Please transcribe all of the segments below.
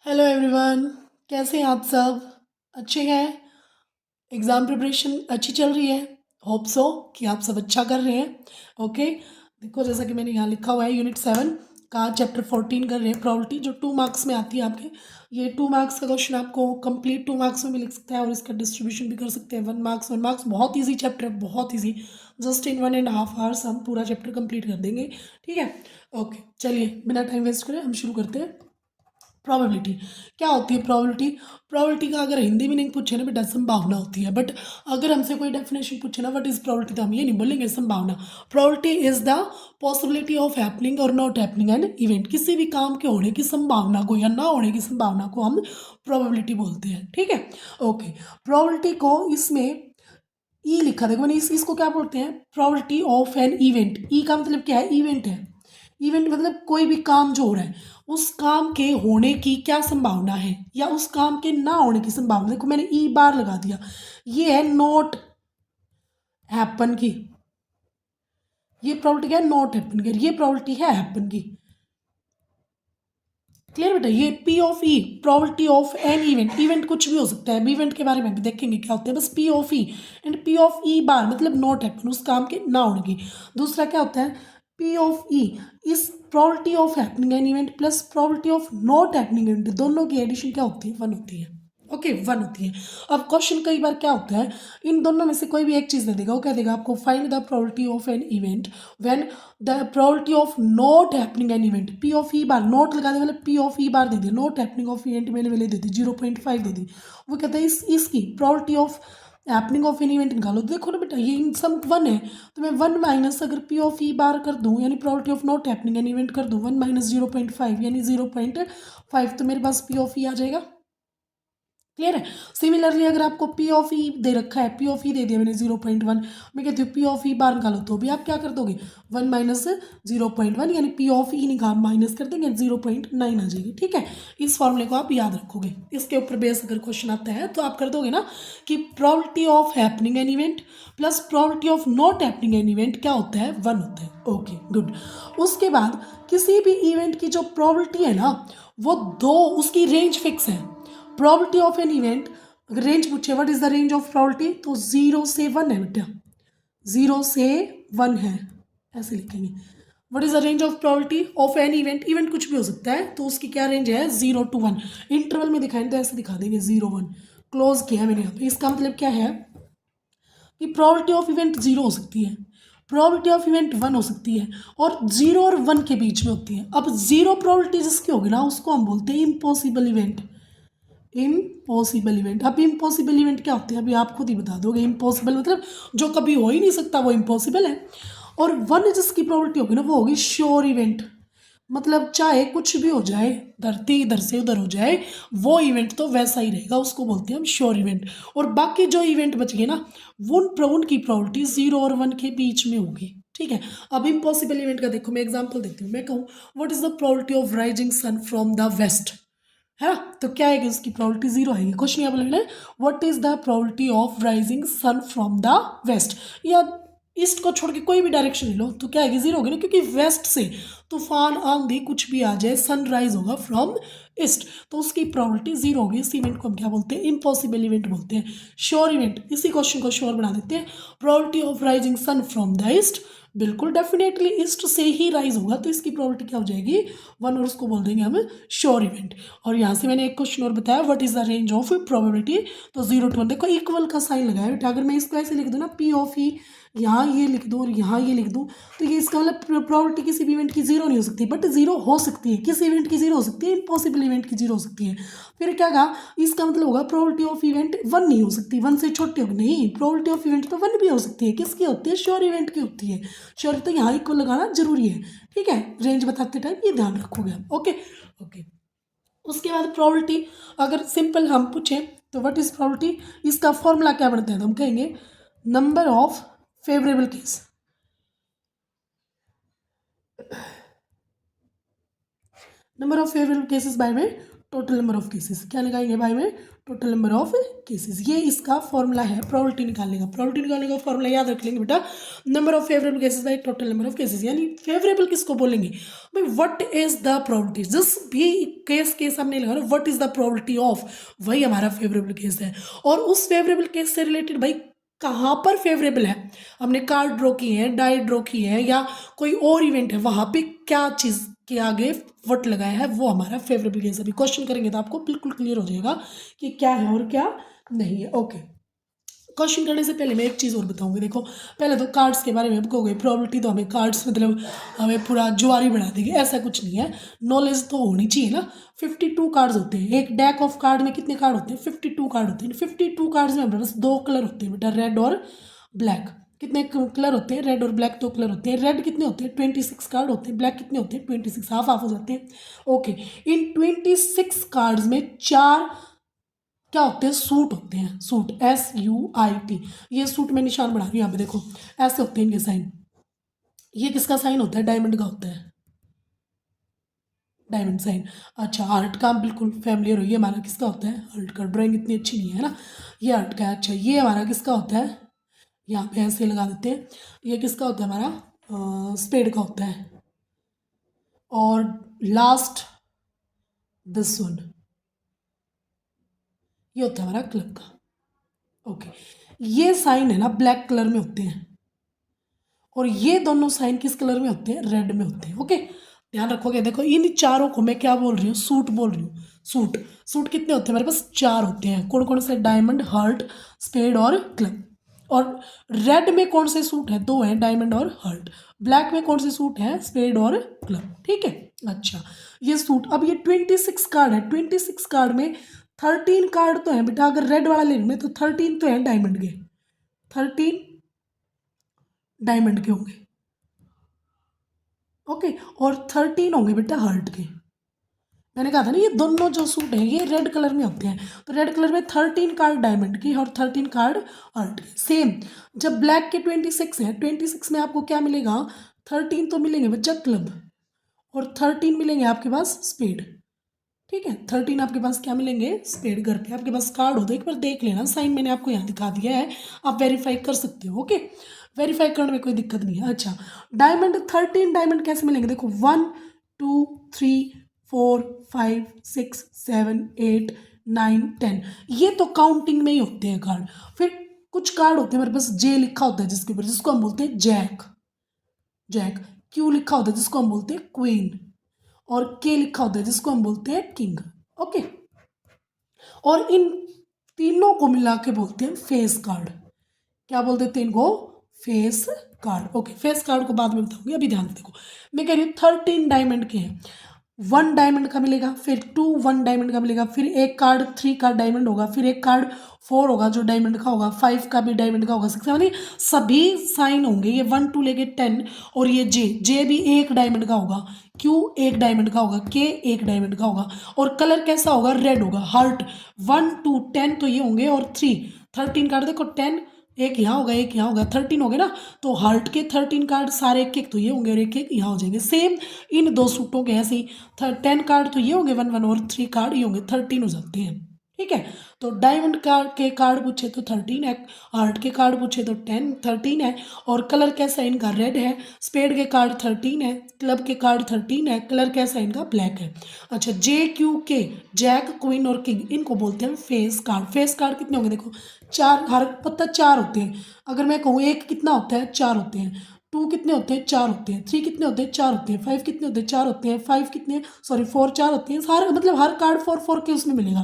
Hello everyone. कैसे हैं आप सब? अच्छे हैं? एग्ज़ाम प्रिपरेशन अच्छी चल रही है? होप सो कि आप सब अच्छा कर रहे हैं। ओके, देखो जैसा कि मैंने यहाँ लिखा हुआ है यूनिट 7 का चैप्टर 14 कर रहे हैं प्रॉपर्टी, जो 2 मार्क्स में आती है आपके। ये 2 मार्क्स का क्वेश्चन आपको कंप्लीट 2 मार्क्स में भी लिख सकता है और इसका डिस्ट्रीब्यूशन भी कर सकते हैं 1 मार्क्स 1 मार्क्स। बहुत ईजी चैप्टर है, बहुत ईजी। जस्ट इन 1.5 आवर्स हम पूरा चैप्टर कंप्लीट कर देंगे। ठीक है, ओके चलिए बिना टाइम वेस्ट करे हम शुरू करते हैं। प्रोबेबिलिटी क्या होती है? प्रोबेबिलिटी प्रोबेबिलिटी का अगर हिंदी में नहीं पूछे ना बेटा, संभावना होती है। बट अगर हमसे कोई डेफिनेशन पूछे ना व्हाट इज प्रोबेबिलिटी, तो हम ये नहीं बोलेंगे संभावना। Probability is the possibility of happening और नॉट हैपनिंग एन इवेंट। किसी भी काम के होने की संभावना को या ना होने की संभावना को हम प्रोबेबिलिटी बोलते हैं। ठीक है, ओके। प्रोबेबिलिटी को इसमें ई लिखा, देखो मैंने इसको क्या बोलते हैं? Probability of an event. E का मतलब क्या है? इवेंट है। इवेंट मतलब कोई भी काम जो हो रहा है उस काम के होने की क्या संभावना है या उस काम के ना होने की संभावना। देखो मैंने ई बार लगा दिया, ये है नॉट हैपन की। ये प्रॉपर्टी क्या है? नॉट हैपन की। ये प्रॉपर्टी है हैपन की। क्लियर बेटा? ये P of E property of an event. Event कुछ भी हो सकता है, इवेंट के बारे में भी देखेंगे क्या होते हैं। बस P of E and P of E bar मतलब नॉट हैपन, उस काम के ना होने की। दूसरा क्या होता है? पी ऑफ ई इस property of happening an event plus property of not happening event, दोनों की एडिशन क्या होती है? 1 होती है। ओके, 1 होती है। अब क्वेश्चन कई बार क्या होता है, इन दोनों में से कोई भी एक चीज़ दे देगा, वो क्या देगा आपको? Find the probability of an event when the probability of not happening an event. P of E bar not लगा दे, मतलब P of E bar they the, not happening of event मैंने पहले दे दी 0.5 दे दी। वो कहता है इसकी probability of happening of an event निकालो। देखो ना बेटा, ये इन सम 1 है, तो मैं 1 माइनस अगर पी ऑफ ई बार कर दूँ यानी probability of not happening an event कर दूँ 1 माइनस 0.5 यानी 0.5, तो मेरे पास पी ऑफ ई आ जाएगा। क्लियर है? सिमिलरली अगर आपको पी ऑफ ई दे रखा है, पी ऑफ ई दे दिया मैंने 0.1, मैं कहती हूँ पी ऑफ ई बार निकालो, तो भी आप क्या कर दोगे? 1 माइनस 0.1 यानी पी ऑफ ई निकाल माइनस कर देंगे 0.9 आ जाएगी। ठीक है, इस फॉर्मूले को आप याद रखोगे। इसके ऊपर बेस अगर क्वेश्चन आता है तो आप कर दोगे ना कि probability of happening an event plus probability of not happening an event क्या होता है? 1 होता है। Okay good. उसके बाद किसी भी इवेंट की जो प्रोबेबिलिटी है ना, वो दो, उसकी रेंज फिक्स है। प्रोबेबिलिटी ऑफ एन इवेंट, अगर रेंज पूछे what is the range of probability, तो 0 से 1 है बेटा, 0 से 1 है, ऐसे लिखेंगे। What is the range of probability of an event? Event कुछ भी हो सकता है, तो उसकी क्या रेंज है? 0 to 1। इंटरवल में दिखाएं तो ऐसे दिखा देंगे 0 1, क्लोज किया मैंने यहाँ पे। इसका मतलब क्या है कि प्रोबेबिलिटी ऑफ इवेंट 0 हो सकती है, प्रोबेबिलिटी ऑफ इवेंट 1 हो सकती है, और 0 और 1 के बीच में होती है। अब 0 प्रोबेबिलिटी जिसकी होगी ना, उसको हम बोलते हैं इम्पॉसिबल इवेंट। Impossible event. अब इम्पॉसिबल इवेंट क्या होते हैं अभी आप खुद ही बता दोगे। इम्पॉसिबल मतलब जो कभी हो ही नहीं सकता, वो इम्पॉसिबल है। और 1 जिसकी प्रोबेबिलिटी होगी ना, वो होगी श्योर इवेंट। मतलब चाहे कुछ भी हो जाए, धरती इधर से उधर हो जाए, वो इवेंट तो वैसा ही रहेगा, उसको बोलते हैं हम श्योर इवेंट। और बाकी जो इवेंट बच गए ना, वो उनकी प्रोबेबिलिटी 0 और 1 के बीच में होगी। ठीक है, अब इम्पॉसिबल इवेंट का देखो, मैं एग्जांपल देती हूँ। मैं कहूँ what is the probability of rising sun from the west, है ना? तो क्या आएगी? उसकी प्रोबेबिलिटी 0 आएगी। क्वेश्चन यहाँ बोलेंगे what is the probability of rising sun from the west, या ईस्ट को छोड़ के कोई भी डायरेक्शन ले लो, तो क्या आएगी? 0 होगी ना, क्योंकि वेस्ट से तूफान आंधी कुछ भी आ जाए, सनराइज होगा फ्रॉम ईस्ट, तो उसकी प्रोबेबिलिटी 0 होगी। इस इवेंट को हम क्या बोलते हैं? इम्पॉसिबल इवेंट बोलते हैं। श्योर इवेंट, इसी क्वेश्चन को श्योर बना देते हैं। Probability of rising sun from the east, बिल्कुल डेफिनेटली ईस्ट से ही राइज होगा, तो इसकी प्रोबेबिलिटी क्या हो जाएगी? 1, और उसको बोल देंगे हम श्योर इवेंट। और यहाँ से मैंने एक क्वेश्चन और बताया, what is the range of probability, तो 0 to 1। देखो इक्वल का साइन लगाया बेटा, अगर मैं इसको ऐसे लिख दूँ ना, पी ऑफ ई, यहाँ ये लिख दूँ और यहाँ ये लिख दूँ, तो ये इसका मतलब प्रोबेबिलिटी किसी भी इवेंट की 0 नहीं हो सकती, बट 0 हो सकती है। किस इवेंट की 0 हो सकती है? इम्पॉसिबल इवेंट की 0 हो सकती है। फिर क्या कहा? इसका मतलब होगा प्रोबेबिलिटी ऑफ इवेंट 1 नहीं हो सकती, 1 से छोटी होगी। नहीं, प्रोबेबिलिटी ऑफ इवेंट तो 1 भी हो सकती है। किसकी होती है? श्योर इवेंट की होती है। श्योर तो यहाँ इक्वल लगाना जरूरी है। ठीक है, रेंज बताते टाइम ये ध्यान रखोगे आप। Okay okay. उसके बाद प्रोबेबिलिटी अगर सिंपल हम पूछें तो व्हाट इज प्रोबेबिलिटी, इसका फॉर्मूला क्या बनता है? तो हम कहेंगे number of favourable case, number of favourable cases bye में टोटल नंबर ऑफ केसेस, क्या लगाएंगे बाय में टोटल नंबर ऑफ केसेस। ये इसका फॉर्मूला है प्रोबेबिलिटी निकालने का। प्रोबेबिलिटी निकालने का फॉर्मूला याद रख लेंगे बेटा, number of favourable cases by total number of cases. यानी फेवरेबल किसको बोलेंगे भाई, व्हाट इज द प्रोबेबिलिटी, जिस भी केस के सामने लगा ना what is the probability of, वही हमारा फेवरेबल केस है। और उस फेवरेबल केस से रिलेटेड भाई कहाँ पर फेवरेबल है, हमने कार्ड ड्रॉ की है, डाई ड्रॉ की है, या कोई और इवेंट है, वहाँ पे क्या चीज़ के आगे वट लगाया है, वो हमारा फेवरेबल केस है। अभी क्वेश्चन करेंगे तो आपको बिल्कुल क्लियर हो जाएगा कि क्या है और क्या नहीं है। ओके, क्वेश्चन करने से पहले मैं एक चीज़ और बताऊंगी। देखो, पहले तो कार्ड्स के बारे में कहोगे प्रोबेबिलिटी तो हमें कार्ड्स मतलब हमें पूरा जुआरी बना देगी, ऐसा कुछ नहीं है। नॉलेज तो होनी चाहिए ना। 52 कार्ड्स होते हैं एक डेक ऑफ कार्ड में। कितने कार्ड होते हैं 52 कार्ड होते हैं। 52 कार्ड्स में हमारे पास दो कलर होते हैं बेटा, रेड और ब्लैक। कितने कलर होते हैं, रेड और ब्लैक दो कलर होते हैं। रेड कितने होते हैं 26 कार्ड होते हैं, ब्लैक कितने होते हैं 26, हाफ हाफ हो जाते हैं। ओके, इन 26 कार्ड्स में चार क्या होते हैं, सूट होते हैं। सूट SUIT, ये सूट में निशान बना रही हूँ यहाँ पे देखो, ऐसे होते हैं इनके साइन। ये किसका साइन होता है, डायमंड का होता है, डायमंड साइन। अच्छा, हार्ट का बिल्कुल फैमिलियर हो, ये हमारा किसका होता है, हार्ट का। ड्राइंग इतनी अच्छी नहीं है ना, ये हार्ट का है। अच्छा, ये हमारा किसका होता है, यहाँ पे ऐसे लगा देते हैं। ये किसका होता है, हमारा स्पेड का होता है। और लास्ट दिस वन, ये होता है हमारा क्लब का। ओके, ये साइन है ना ब्लैक कलर में होते हैं, और ये दोनों साइन किस कलर में होते हैं, रेड में होते हैं। ओके, ध्यान रखोगे। देखो, इन चारों को मैं क्या बोल रही हूँ, सूट बोल रही हूँ। सूट, सूट कितने होते हैं हमारे पास, चार होते हैं। कौन कौन से, डायमंड, हार्ट, स्पेड और क्लब। और रेड में कौन से सूट है, दो हैं, डायमंड और हार्ट। ब्लैक में कौन से सूट है, स्पेड और क्लब। ठीक है, अच्छा, ये सूट। अब ये 26 कार्ड है, 26 कार्ड में 13 कार्ड तो है बेटा, अगर रेड वाला लेंगे तो 13 तो है डायमंड के, 13 डायमंड के होंगे। ओके, और 13 होंगे बेटा हार्ट के। मैंने कहा था ना ये दोनों जो सूट हैं ये रेड कलर में होते हैं, तो रेड कलर में 13 कार्ड डायमंड की और 13 कार्ड हार्ट के। सेम जब ब्लैक के 26 हैं, 26 में आपको क्या मिलेगा, 13 तो मिलेंगे बच्चा क्लब, और 13 मिलेंगे आपके पास स्पेड। ठीक है, 13 आपके पास क्या मिलेंगे, स्पेड। घर पे आपके पास कार्ड हो तो एक बार देख लेना, साइन मैंने आपको यहाँ दिखा दिया है, आप वेरीफाई कर सकते हो। ओके, वेरीफाई करने में कोई दिक्कत नहीं है। अच्छा, डायमंड 13 डायमंड कैसे मिलेंगे, देखो 1 2 3 4 5 6 7 8 9 10, ये तो काउंटिंग में ही होते हैं कार्ड। फिर कुछ कार्ड होते हैं मेरे पास जे लिखा होता है जिसके ऊपर, जिसको हम बोलते हैं जैक। जैक, क्यू लिखा होता है जिसको हम बोलते हैं क्वीन, और के लिखा होता है जिसको हम बोलते हैं किंग। ओके, और इन तीनों को मिला के बोलते हैं फेस कार्ड। क्या बोलते हैं इनको, face card. Okay, face card को बाद में बताऊंगी, अभी ध्यान से देखो। मैं कह रही हूँ 13 डायमंड के हैं, 1 डायमंड का मिलेगा, फिर 2 1 डायमंड का मिलेगा, फिर एक कार्ड 3 का डायमंड होगा, फिर एक कार्ड 4 होगा जो डायमंड का होगा, 5 का भी डायमंड का होगा, 6 यानी सभी साइन होंगे, ये 1 2 लेके 10। और ये जे, जे भी एक डायमंड का होगा, क्यू एक डायमंड का होगा, के एक डायमंड का होगा, और कलर कैसा होगा, रेड होगा। हार्ट 1 2 10 तो ये होंगे, और 3 13 कार्ड देखो, 10 एक यहाँ होगा, एक यहाँ होगा, 13 हो गए ना, तो हार्ट के 13 कार्ड सारे एक एक तो ये होंगे, और एक एक यहाँ हो जाएंगे। सेम इन दो सूटों के ऐसे ही 10 कार्ड तो ये होंगे 1 1, और 3 कार्ड ये होंगे, 13 हो जाते हैं। ठीक है, तो डायमंड कार्ड के कार्ड पूछे तो 13 है, हार्ट के कार्ड पूछे तो 13 है, और कलर कैसा है इनका, रेड है। स्पेड के कार्ड 13 है, क्लब के कार्ड 13 है, कलर कैसा है इनका, ब्लैक है। अच्छा, जे क्यू के, जैक, क्वीन और किंग, इनको बोलते हैं फेस कार्ड। फेस कार्ड कितने होंगे, देखो चार, हर पत्ता चार होते हैं। अगर मैं कहूँ एक कितना होता है, चार होते हैं। 2 कितने होते हैं, चार होते हैं। 3 कितने होते हैं, चार होते हैं। 5 कितने होते हैं, चार होते हैं। 5 कितने, सॉरी 4 चार होते हैं। सारे मतलब हर कार्ड 4 4 के उसमें मिलेगा।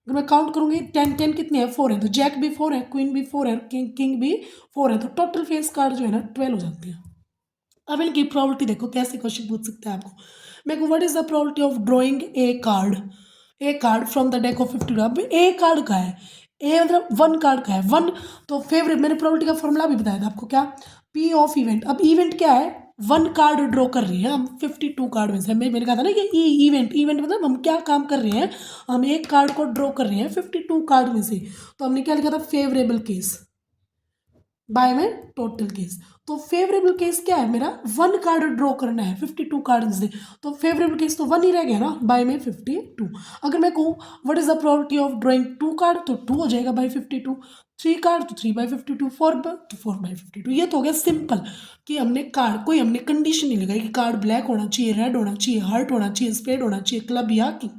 अगर मैं काउंट करूँगी 10 10 कितने हैं, 4 है, तो जैक भी 4 है, क्वीन भी 4 है, किंग किंग भी 4 है, तो टोटल फेस कार्ड जो है ना 12 हो जाते हैं। अब इनकी प्रॉबिलिटी देखो, कैसे क्वेश्चन पूछ सकते हैं आपको। मैं को what is the probability of drawing A card, A card from the deck of 50। अब ए कार्ड का है, ए मतलब 1 कार्ड का है, 1 तो फेवरेट। मैंने प्रॉबिलिटी का फॉर्मूला भी बताया था आपको, क्या, पी ऑफ इवेंट। अब इवेंट क्या है, 1 कार्ड ड्रॉ कर रही है हम 52 कार्ड में से। मैंने कहा था ना कि इवेंट, इवेंट मतलब हम क्या काम कर रहे हैं, हम एक कार्ड को ड्रॉ कर रहे हैं 52 कार्ड में से। तो हमने क्या लिखा था, फेवरेबल केस बाय में टोटल केस। तो फेवरेबल केस क्या है मेरा, 1 कार्ड ड्रॉ करना है 52 कार्ड से, तो फेवरेबल केस तो 1 ही रह गया ना, बाय में 52। अगर मैं कहूँ what is the probability of drawing 2 card, तो 2 हो जाएगा बाय 52, 3 कार्ड तो 3 बाय 52, 4 तो 4 बाय 52। ये तो हो गया सिंपल कि हमने कार्ड, कोई हमने कंडीशन नहीं लगाई कि कार्ड ब्लैक होना चाहिए, रेड होना चाहिए, हार्ट होना चाहिए, स्पेड होना चाहिए, क्लब या किंग।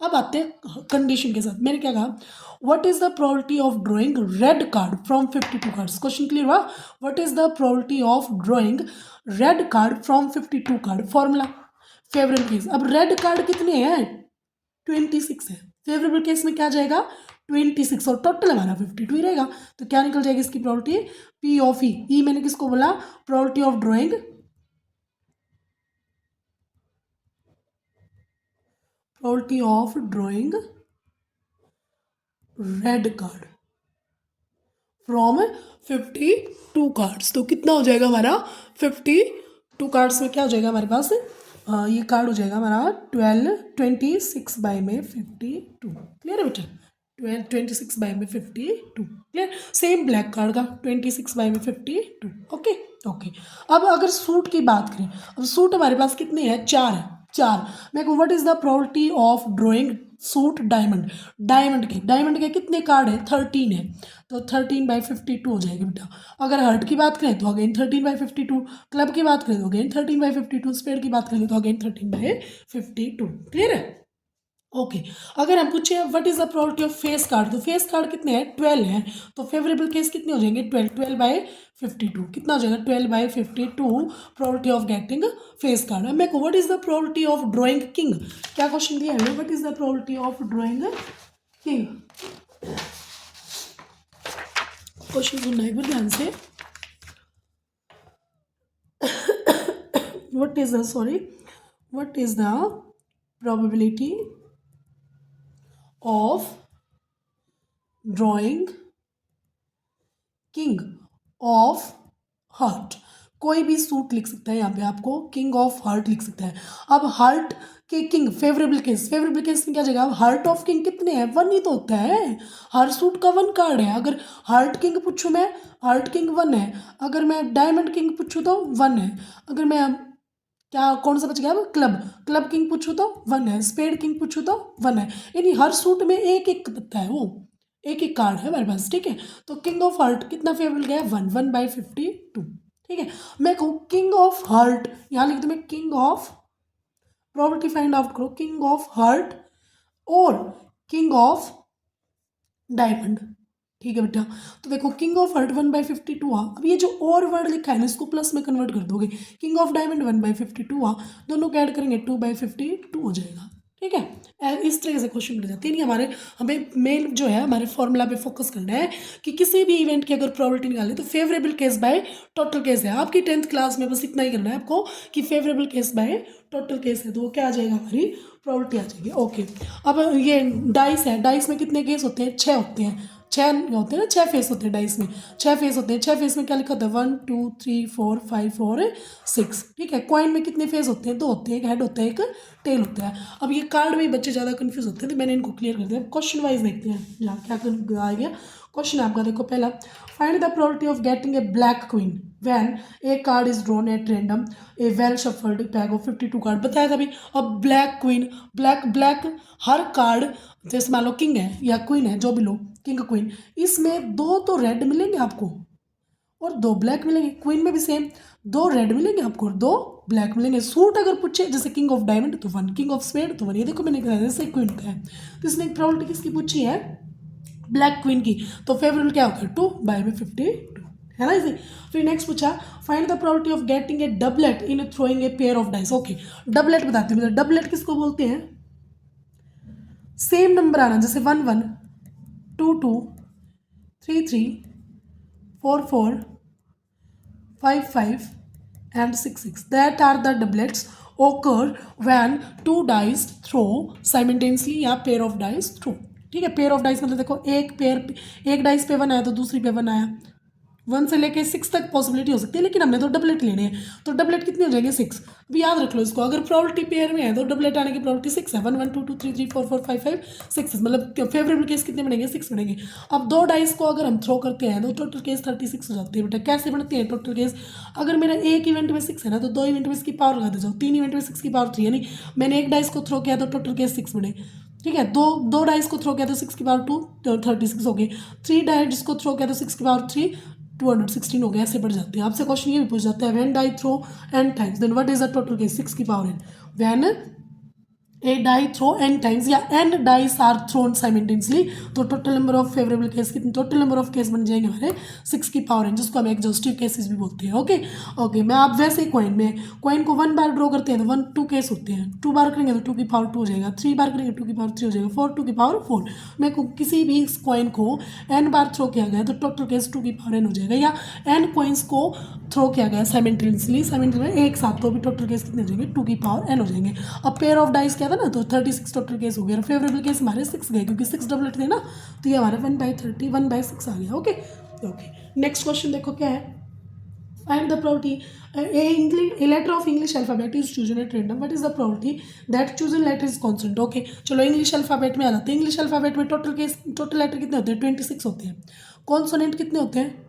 अब आते हैं कंडीशन के साथ। मैंने क्या कहा, what is the probability of drawing red card from 52 cards. Question clear हुआ, what is the probability of drawing red card from 52 card, formula favourable case. अब रेड कार्ड कितने हैं, 26 है, फेवरेबल केस में क्या आ जाएगा 26, और टोटल हमारा 52 ही रहेगा, तो क्या निकल जाएगी इसकी प्रोबेबिलिटी, पी ऑफ ई मैंने किसको बोला, probability of drawing, probability of drawing red card from 52 cards. तो कितना हो जाएगा हमारा 52 कार्ड्स में क्या हो जाएगा हमारे पास, ये कार्ड हो जाएगा हमारा 26 बाय में 52। क्लियर है बेटा, 26 बाय में 52। क्लियर, सेम ब्लैक कार्ड का 26 बाय में 52। Okay okay. अब अगर सूट की बात करें, अब सूट हमारे पास कितने हैं, 4 है, 4। मैं कहूँ what is the probability of drawing suit diamond, diamond के कितने कार्ड है, 13 है, तो 13 बाई 52 हो जाएगी बेटा। अगर हर्ट की बात करें तो अगेन 13 बाई 52, क्लब की बात करें तो अगेन 13 बाई 52, स्पेड की बात करें तो अगेन 13 बाई 52। क्लियर है, ओके। अगर हम पूछे what is the probability of face card, तो फेस कार्ड कितने हैं, 12 हैं, तो फेवरेबल केस कितने हो जाएंगे, 12 बाई 52, कितना हो जाएगा 12 by 52 probability of getting face card. अब मैं को what is the probability of drawing king, क्या क्वेश्चन दिया है, what is the probability of drawing king. Question सुनना एक बार ध्यान से, what is the probability of drawing king of heart. कोई भी सूट लिख सकता है यहाँ पे, आपको किंग ऑफ हार्ट लिख सकता है। अब हार्ट के किंग फेवरेबल केस में क्या जाएगा, हार्ट ऑफ किंग कितने हैं, 1 ही तो होता है, हर सूट का 1 कार्ड है। अगर हार्ट किंग पूछूँ मैं, हार्ट किंग 1 है, अगर मैं डायमंड किंग पूछूँ तो 1 है, अगर मैं क्या कौन सा बच गया, क्लब किंग पूछूँ तो 1 है, स्पेड किंग पूछूँ तो 1 है, यानी हर सूट में एक एक पत्ता है, वो एक एक कार्ड है हमारे पास। ठीक है, तो किंग ऑफ हार्ट कितना फेवरेबल गया, 1 बाई 52। ठीक है, मैं कहूँ किंग ऑफ हार्ट, यहाँ लिख दूँ मैं king of, probability find out करो, किंग ऑफ हार्ट और किंग ऑफ डायमंड। ठीक है बेटा, तो देखो किंग ऑफ हार्ट 1 बाई 52 आ, अब ये जो और वर्ड लिखा है ना इसको प्लस में कन्वर्ट कर दोगे, किंग ऑफ डायमंड 1 बाई 52 आ, दोनों को ऐड करेंगे 2 बाई 52 हो जाएगा। ठीक है, इस तरह से क्वेश्चन कर जाते हैं। हमारे हमें मेन जो है हमारे फॉर्मूला पे फोकस करना है कि किसी भी इवेंट की अगर प्रोबेबिलिटी निकालें तो favourable case by total case है। आपकी 10th क्लास में बस इतना ही करना है आपको कि favourable case by total case है, तो वो क्या आ जाएगा, हमारी प्रोबेबिलिटी आ जाएगी। ओके, अब ये डाइस है, डाइस में कितने केस होते हैं, 6 होते हैं, 6 होते हैं ना, 6 फेस होते हैं डाइस में, 6 फेस होते हैं। 6 फेस में क्या लिखा होता है, 1 2 3 4 5 और 6। ठीक है, कॉइन में कितने फेस होते हैं, 2 होते हैं, एक हेड होता है एक टेल होता है। अब ये कार्ड में बच्चे ज़्यादा कंफ्यूज होते हैं, तो मैंने इनको क्लियर कर दिया। क्वेश्चन वाइज देखते हैं जहाँ क्या आ गया क्वेश्चन आपका। देखो पहला, find the probability of getting A black queen when A card is drawn at random A well shuffled pack of 52 card, बताया था अभी। अब ब्लैक क्वीन, ब्लैक हर कार्ड, जैसे मान लो किंग है या क्वीन है, जो भी लो, किंग क्वीन, इसमें 2 तो रेड मिलेंगे आपको और 2 ब्लैक मिलेंगे। क्वीन में भी सेम, 2 रेड मिलेंगे आपको और 2 ब्लैक मिलेंगे। सूट अगर पूछे जैसे किंग ऑफ डायमंड तो 1, किंग ऑफ स्पेड तो 1, ये देखो मैंने कहा जैसे क्वीन का है, तो इसने एक प्रोबेबिलिटी किसकी पूछी है, ब्लैक क्वीन की, तो फेवरेबल क्या होगा 2 बाय में 52, है ना इसे। फिर नेक्स्ट पूछा, find the probability of getting A doublet in throwing A pair of dice. Okay, doublet बताते हैं, डबलेट किसको बोलते हैं, सेम नंबर आना, जैसे 1 1 2 2 3 3 4 4 5 5 and 6 6, that are the doublets occur when 2 dice throw simultaneously या pair of dice throw। ठीक है, पेयर ऑफ डाइस मतलब देखो एक पेयर, एक डाइस पे 1 आया तो दूसरी पे 1 आया, 1 से लेके 6 तक पॉसिबिलिटी हो सकती है, लेकिन हमने तो डबलेट लेने हैं, तो डबलेट कितने हो जाएंगे 6। अभी याद रख लो इसको, अगर प्रॉबिलिटी पेयर में है तो डबलेट आने की प्रॉबिलिटी 6 है। 1 1 2 2 3 3 4 4 5 5 6, मतलब फेवरेबल केस कितने बनेंगे 6 बनेंगे। अब 2 डाइस को अगर हम थ्रो करते हैं तो टोटल केस 36 हो जाती है बेटा। कैसे बनती है टोटल केस, अगर मेरा एक इवेंट में 6 है ना, तो 2 इवेंट में इसकी पावर लगा दे जाओ, 3 इवेंट में 6 की पावर 3, यानी मैंने एक डाइस को थ्रो किया तो टोटल केस 6 बने। ठीक है, दो डाइस को थ्रो किया तो 6 की पावर 2 तो 36 हो गई। 3 डाइस को थ्रो किया तो 6 की पावर 3 216 हो गया। ऐसे बढ़ जाते हैं। आपसे क्वेश्चन ये भी पूछ जाता है, when die throw n times then what is the total case 6 की power n। When a die throw n times या n dice are thrown simultaneously, तो total number of favourable case कितने, टोटल नंबर ऑफ केस बन जाएंगे हमारे 6 की power n, जिसको हम एग्जॉस्टिव केसेस भी बोलते हैं। ओके ओके, मैं आप वैसे ही कॉइन को 1 बार ड्रॉ करते हैं तो 1 2 केस होते हैं, 2 बार करेंगे तो 2 की पावर 2 हो जाएगा, 3 बार करेंगे 2 की पावर 3 हो जाएगा, 4 2 की पावर 4। मैं किसी भी कॉइन को n बार थ्रो किया गया तो टोटल केस 2 की पावर n हो जाएगा, या n कॉइन्स को थ्रो किया गया साइमल्टेनियसली एक साथ, तो भी टोटल केस कितने हो जाएंगे 2 की पावर n हो जाएंगे। अब पेयर ऑफ डाइस क्या था ना, तो 36 टोटल केस हो गया। फेवरेबल केस हमारे 6 गए क्योंकि 6 डबलेट थे ना, तो ये हमारा 1/30 1/6 आ गया। ओके ओके, नेक्स्ट क्वेश्चन देखो क्या है। Find the probability a letter of English alphabet is chosen at random. What is the probability that chosen letter is consonant? Okay चलो इंग्लिश अल्फाबेट में आ जाते हैं। इंग्लिश अल्फाबेट में टोटल लेटर कितने होते हैं 26 होते हैं। कॉन्सोनेंट कितने होते हैं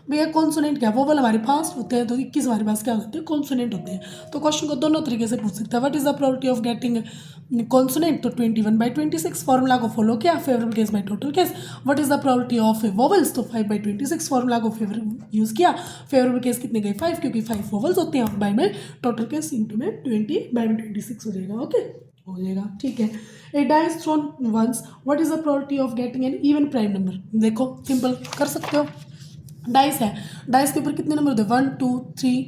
भैया, कॉन्सोनेंट क्या, वोवल हमारे पास होते हैं तो 21 हमारे पास क्या होते हैं कॉन्सोनेंट होते हैं। तो क्वेश्चन को दोनों तरीके से पूछ सकता है। What is the probability of getting consonant, तो 21/26 फॉर्मूला को फॉलो किया, favourable case by total case. What is the probability of vowels, तो 5/26 फॉर्मूला को यूज किया, फेवरेबल केस कितने गए 5, क्योंकि 5 वोवल्स होते हैं, बाय में टोटल केस इंटू में 20/26 हो जाएगा। ओके हो जाएगा, ठीक है। A dice thrown once, what is the probability of getting an even prime number. देखो सिंपल कर सकते हो, डाइस है, डाइस के ऊपर कितने नंबर होते हैं 1 2 3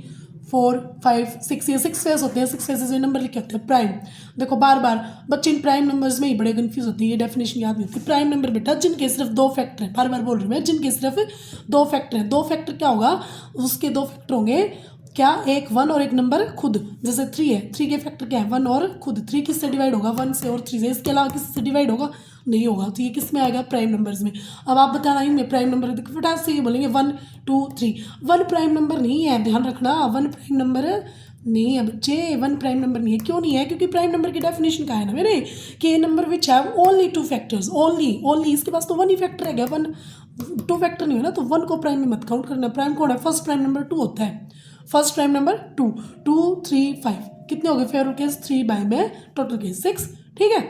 4 5 6, ये 6 फेस होते हैं, 6 फेसेस में नंबर लिखे होते हैं प्राइम। देखो बार बार बच्चे इन प्राइम नंबर्स में ही बड़े कंफ्यूज होते हैं, ये डेफिनेशन याद नहीं होती। प्राइम नंबर बेटा जिनके सिर्फ 2 फैक्टर है, बार बार बोल रही हूँ मैं, जिनके सिर्फ 2 फैक्टर है। 2 फैक्टर क्या होगा, उसके 2 फैक्टर होंगे क्या, एक 1 और एक नंबर खुद। जैसे 3 है, 3 के फैक्टर क्या है 1 और खुद। 3 किससे डिवाइड होगा 1 से और 3 से, इसके अलावा किससे डिवाइड होगा नहीं होगा। तो ये किस में आएगा प्राइम नंबर्स में। अब आप बताना इनमें प्राइम नंबर, देखो फटाक से ये बोलेंगे 1 2 3। 1 प्राइम नंबर नहीं है, ध्यान रखना 1 प्राइम नंबर नहीं है बच्चे, 1 प्राइम नंबर नहीं है। क्यों नहीं है, क्योंकि प्राइम नंबर की डेफिनेशन का है ना मेरे, कि a number which have only 2 factors, only इसके पास तो 1 ही फैक्टर है क्या, 1 2 फैक्टर नहीं है ना, तो 1 को प्राइम में मत काउंट करना। प्राइम कौन है, फर्स्ट प्राइम नंबर 2 होता है, फर्स्ट प्राइम नंबर 2 2 3 5 कितने हो गए फेवरेबल केस 3 बाय में टोटल केस 6। ठीक है,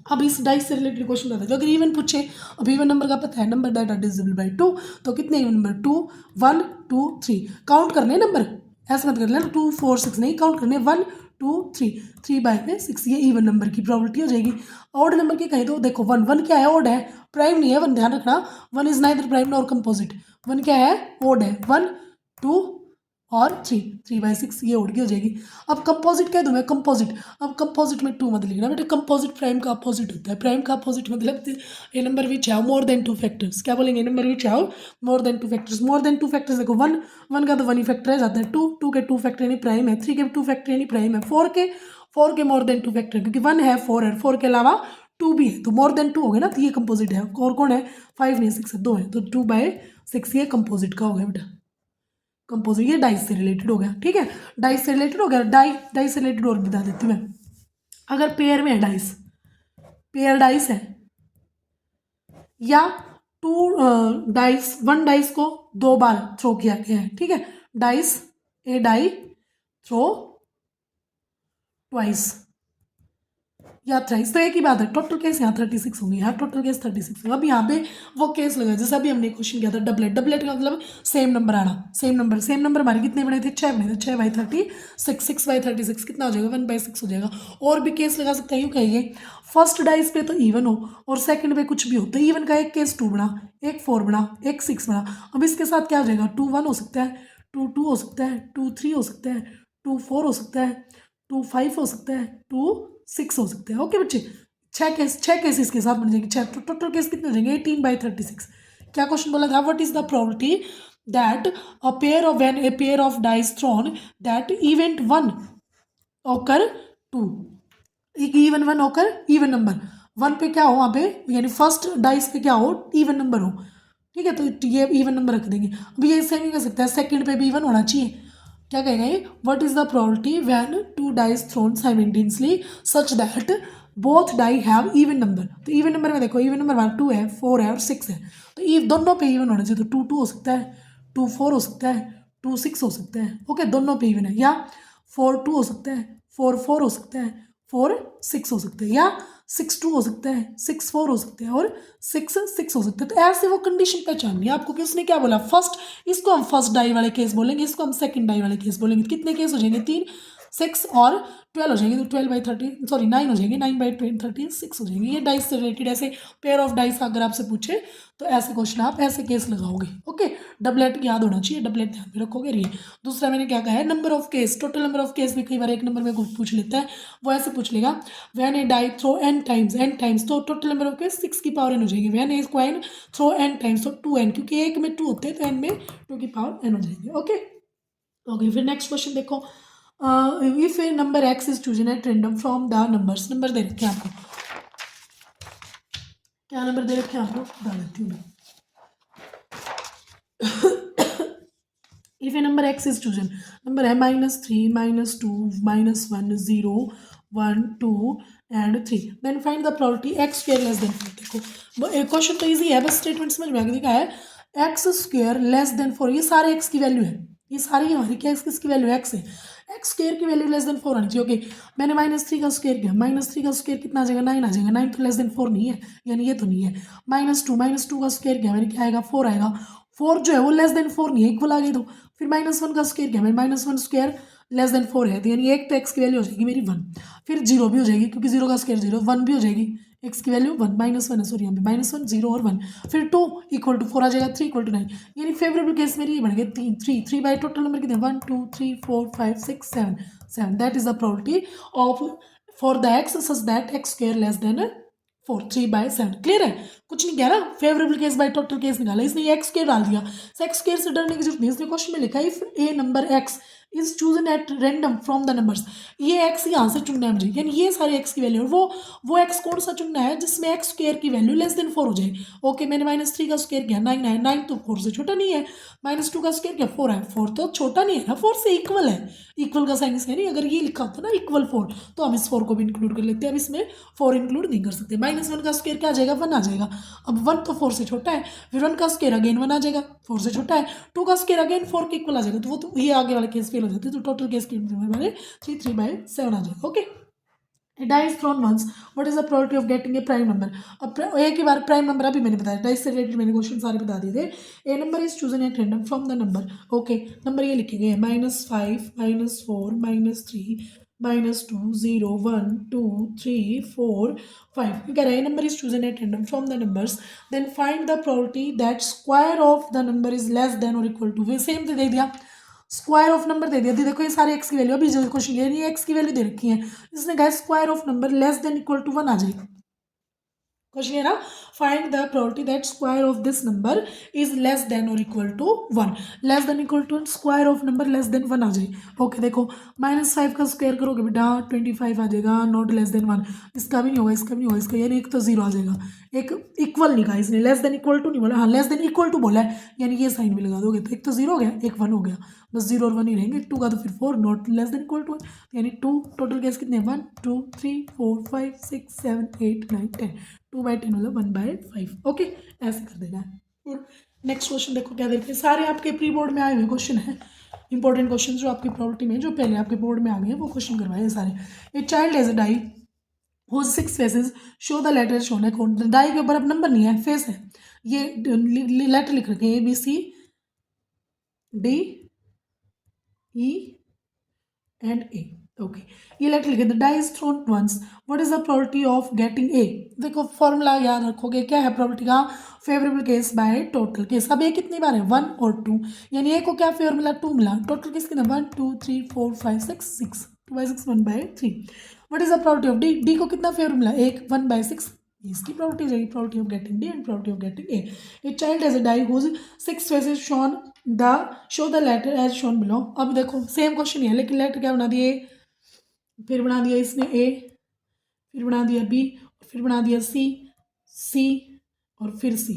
अब इस डाइस से रिलेटेड क्वेश्चन आता है, अगर इवन पूछे, अब इवन नंबर का पता है, number that are divisible by 2, तो कितने इवन नंबर 2 1 2 3 काउंट करने नंबर, ऐसा मत कर लेना 2 4 6 नहीं, काउंट करने 1 2 3 3 बाय में 6, ये इवन नंबर की प्रॉबिलिटी हो जाएगी। ऑड नंबर की कहीं तो देखो 1 1 क्या है, ऑड है, प्राइम नहीं है 1, ध्यान रखना 1 is neither prime nor composite. 1 क्या है, ऑड है, 1 2 और 3/6 ये उड़ की हो जाएगी। अब कंपोजिट कह दूँ मैं, कंपोजिट, अब कंपोजिट में 2 मत लिखना बेटा, कंपोजिट प्राइम का अपोजिट होता है। प्राइम का अपोजिट मतलब a number which have more than 2 factors, क्या बोलेंगे, number which have more than 2 factors. More than 2 factors देखो 1 का तो 1 ही फैक्टर है, जाता है 2 के 2 फैक्टर यानी प्राइम है, 3 के 2 फैक्टर यानी प्राइम है, 4 के मोर देन 2 फैक्टर, क्योंकि 1 है 4 है, 4 के अलावा 2 भी है, तो मोर देन 2 हो गए ना, तो ये कंपोजिट है। और कौन है 5 नहीं 6 है, 2 है, तो 2/6 ये कंपोजिट का हो गया बेटा, कंपोजिट। ये डाइस से रिलेटेड हो गया, ठीक है, डाइस से रिलेटेड हो गया। डाइस से रिलेटेड और बता देती हूँ मैं, अगर पेयर में है डाइस, पेयर डाइस है या 1 डाइस को 2 बार थ्रो किया गया है, ठीक है, डाइस ए डाई थ्रो ट्वाइस या थ्राइस, तो एक ही बात है। टोटल केस यहाँ 36 होंगे, यहाँ टोटल केस 36 होंगे। अब यहाँ पे वो केस लगा जैसे अभी हमने क्वेश्चन किया था डबलेट का मतलब सेम नंबर आना, सेम नंबर हमारे कितने बने थे 6 बने थे, 6/36 6/36 कितना हो जाएगा 1/6 हो जाएगा। और भी केस लगा सकते हैं, यूँ कहिए फर्स्ट डाइस पे तो इवन हो और सेकंड पे कुछ भी हो, तो इवन का एक केस 2 बना, एक 4 बना, एक 6 बना। अब इसके साथ क्या हो जाएगा 2 1 हो सकता है, 2 2 हो सकता है, 2 3 हो सकता है, 2 4 हो सकता है, 2 5 हो सकता है, 2 6 हो सकते हैं। ओके बच्चे, 6 केस इसके साथ बन जाएंगे, 6 टोटल केस कितने हो जाएंगे 18/36। क्या क्वेश्चन बोला था, what is the probability that a pair of dice thrown that event 1 occur 2, एक इवन 1 होकर इवन नंबर 1 पे क्या हो वहाँ पे, यानी फर्स्ट डाइस पे क्या हो इवन नंबर हो, ठीक है, तो ये इवन नंबर रख देंगे। अब ये सेम ही कर सकता है, सेकंड पे भी इवन होना चाहिए। क्या कहेगा ये, what is the probability when two dies thrown simultaneously such that both die have even number. तो इवन नंबर में देखो, इवन नंबर वन 2 है, 4 है और 6 है, तो ये दोनों पे इवन होना चाहिए। तो 2 2 हो सकता है, 2 4 हो सकता है, 2 6 हो सकता है। ओके, दोनों पे इवन है। या 4 2 हो सकता है, 4 4 हो सकता है, 4 6 हो सकता है, या 6 2 हो सकता है, 6 4 हो सकता है और 6 6 हो सकता है। तो ऐसे वो कंडीशन पहचाननी है आपको कि उसने क्या बोला। फर्स्ट, इसको हम फर्स्ट डाई वाले केस बोलेंगे, इसको हम सेकंड डाई वाले केस बोलेंगे। कितने केस हो जाएंगे, 3 6 और 12 हो जाएंगे। तो 12/30 सॉरी 9 हो जाएंगे, 9/30 6 हो जाएंगे। ये डाइस से रिलेटेड ऐसे पेयर ऑफ डाइस अगर आपसे पूछे तो ऐसे क्वेश्चन आप ऐसे केस लगाओगे। ओके, डबलेट याद होना चाहिए, डबलेट ध्यान में रखोगे। ये दूसरा मैंने क्या कहा है, number of case, total number of case भी कई बार एक नंबर में कुछ पूछ लेता है। वो ऐसे पूछ लेगा, when a die throw n times, तो टोटल नंबर ऑफ केस 6 की पावर n हो जाएगी। When a coin throw n times, तो 2n, क्योंकि एक में 2 होते हैं तो n में 2 की पावर n हो जाएगी। ओके ओके, फिर नेक्स्ट क्वेश्चन देखो, if a number x is chosen at random from the numbers. Number दे रखे हैं आपको, क्या नंबर दे रखे हैं आपको बता देती हूँ मैं। If a number x is chosen, number है -3 -2 -1 0 1 2 and 3, then find the probability x square less than 4। देखो एक क्वेश्चन तो इजी है, बस स्टेटमेंट समझ में आ गया है। x स्क्वायर लेस देन 4, ये सारे x की वैल्यू है, ये सारी हमारी क्या किसकी वैल्यू x है, एक्स स्क्वायर की वैल्यू लेस देन 4 आनी चाहिए। ओके, मैंने -3 का स्क्वायर किया, -3 का स्क्वायर कितना आ जाएगा, 9 आ जाएगा। 9 तो लेस देन 4 नहीं है, यानी ये तो नहीं है। -2 का स्क्वायर किया मैंने, क्या आएगा, 4 आएगा। 4 जो है वो लेस देन 4 नहीं है, इक्वल आ गई। तो फिर -1 का स्क्वायर किया मैंने, -1 स्क्वायर लेस देन 4 है, तो यानी एक तो एक्स की वैल्यू हो जाएगी मेरी 1। फिर 0 भी हो जाएगी, क्योंकि 0 का स्क्वायर 0, 1 भी हो जाएगी, एक्स की वैल्यू 1 -1 है, सॉरी यहाँ पे -1 0 और 1। फिर 2 = 4 आ जाएगा, 3 = 9, यानी फेवरेबल केस मेरी ये बन गया 3 बाई टोटल नंबर कितने 1 2 3 4 5 6 7 that is the probability of for the x such that x square less than 4 3/7। Clear है, कुछ नहीं कह रहा, favourable case by total case निकाला, इसने ये एक्स स्क्वायर डाल दिया। एक्स स्क्वायर से डरने की जरूरत नहीं, इसने क्वेश्चन में लिखा if a number x is chosen at random from the numbers, ये एक्स यहाँ से चुनना है मुझे, यानी ये सारे एक्स की वैल्यू, और वो एक्स कौन सा चुनना है जिसमें एक्स स्क्वायर की वैल्यू लेस देन 4 हो जाए। ओके, मैंने -3 का स्क्वायर किया 9 है, 9 तो 4 से छोटा नहीं है। -2 का स्क्वायर किया 4 है, 4 तो छोटा नहीं है ना, 4 से इक्वल है, इक्वल का साइन है नहीं। अगर ये लिखा होता ना इक्वल 4, तो हम इस 4 को भी इंक्लूड कर लेते हैं, अब इसमें 4 इंक्लूड नहीं कर सकते। -1 का स्क्वायर क्या आ जाएगा, 1 आ जाएगा। अब 1 तो 4 से छोटा है, फिर 1 का स्क्वायर अगेन 1 आ जाएगा, 4 से छोटा है। 2 का स्क्वायर अगेन 4 के इक्वल आ जाएगा, तो वो तो ये आगे वाले केस फेल हो जाते हैं। तो टोटल केस के हमारे 3/7 आ जाएगा। Okay, dice thrown once, what is the probability of getting a prime number. अब एक ही बार प्राइम नंबर अभी मैंने बताया, डाइस से रिलेटेड मैंने क्वेश्चन सारे बता दिए थे। A number is chosen at random from the number. Okay, number ये लिखे गए -5 -4 -3 -2 0 1 2 3 4 5। कह रहा है number is chosen at random from the numbers, then find the probability that square of the number is less than और equal to, same तो दे दिया, स्क्वायर ऑफ नंबर दे दिया। देखो ये सारे एक्स की वैल्यू, अभी जो क्वेश्चन ये नहीं एक्स की वैल्यू दे रखी है, इसने कहा square of number less than equal to 1 आ जाएगा। क्वेश्चन ये ना, find the probability that square of this number is less than और equal to 1, less than equal to square of number less than 1 आ जाए। ओके देखो, -5 का square करोगे बेटा 25 आ जाएगा, नॉट लेस देन 1, इसका भी नहीं होगा, इसका भी नहीं होगा, इसका यानी एक तो 0 आ जाएगा। एक इक्वल नहीं कहा इसने, लेस देन इक्वल टू नहीं बोला, हाँ लेस देन इक्वल टू बोला है, यानी ये साइन भी लगा दोगे, तो एक तो 0 हो गया, एक 1 हो गया, बस 0 और 1 ही रहेंगे। 2 का तो फिर 4, not less than equal to, यानी 2 टोटल केस कितने 1 2 3 4 5 6 7 8 9 10, 2/10 मतलब 1/5। ओके, ऐसे कर देना है। और नेक्स्ट क्वेश्चन देखो क्या देखते हैं, सारे आपके प्री बोर्ड में आए हुए क्वेश्चन है, इंपॉर्टेंट क्वेश्चन जो आपकी प्रॉपर्टी में जो पहले आपके बोर्ड में आ गए हैं वो क्वेश्चन करवाए हैं सारे। A child has a die whose 6 faces show the letter shown है, कौन डाई के ऊपर अब नंबर नहीं है, फेस है, ये लेटर लिख रखे हैं ABCDE and A। ओके, ये लेटर लिखे, the die is thrown once, what is the probability of getting A. देखो फॉर्मूला याद रखोगे, क्या है प्रोबेबिलिटी का, favourable case by total case. अब ए कितनी बार है 1 और 2, यानी ए को क्या फेवर मिला 2 मिला, टोटल केस कितना 1 2 3 4 5 6 6, 2/6 1/3। What is the probability of D, D को कितना फेवर मिला 1, 1/6, इसकी प्रोबेबिलिटी हो जाएगी, probability of getting D and probability of getting A. A child has a die whose 6 faces show the letter as shown below. अब देखो same question ही है, लेकिन लेटर क्या बना दिए, फिर बना दिया इसने ए, फिर बना दिया बी, फिर बना दिया सी, सी और फिर सी।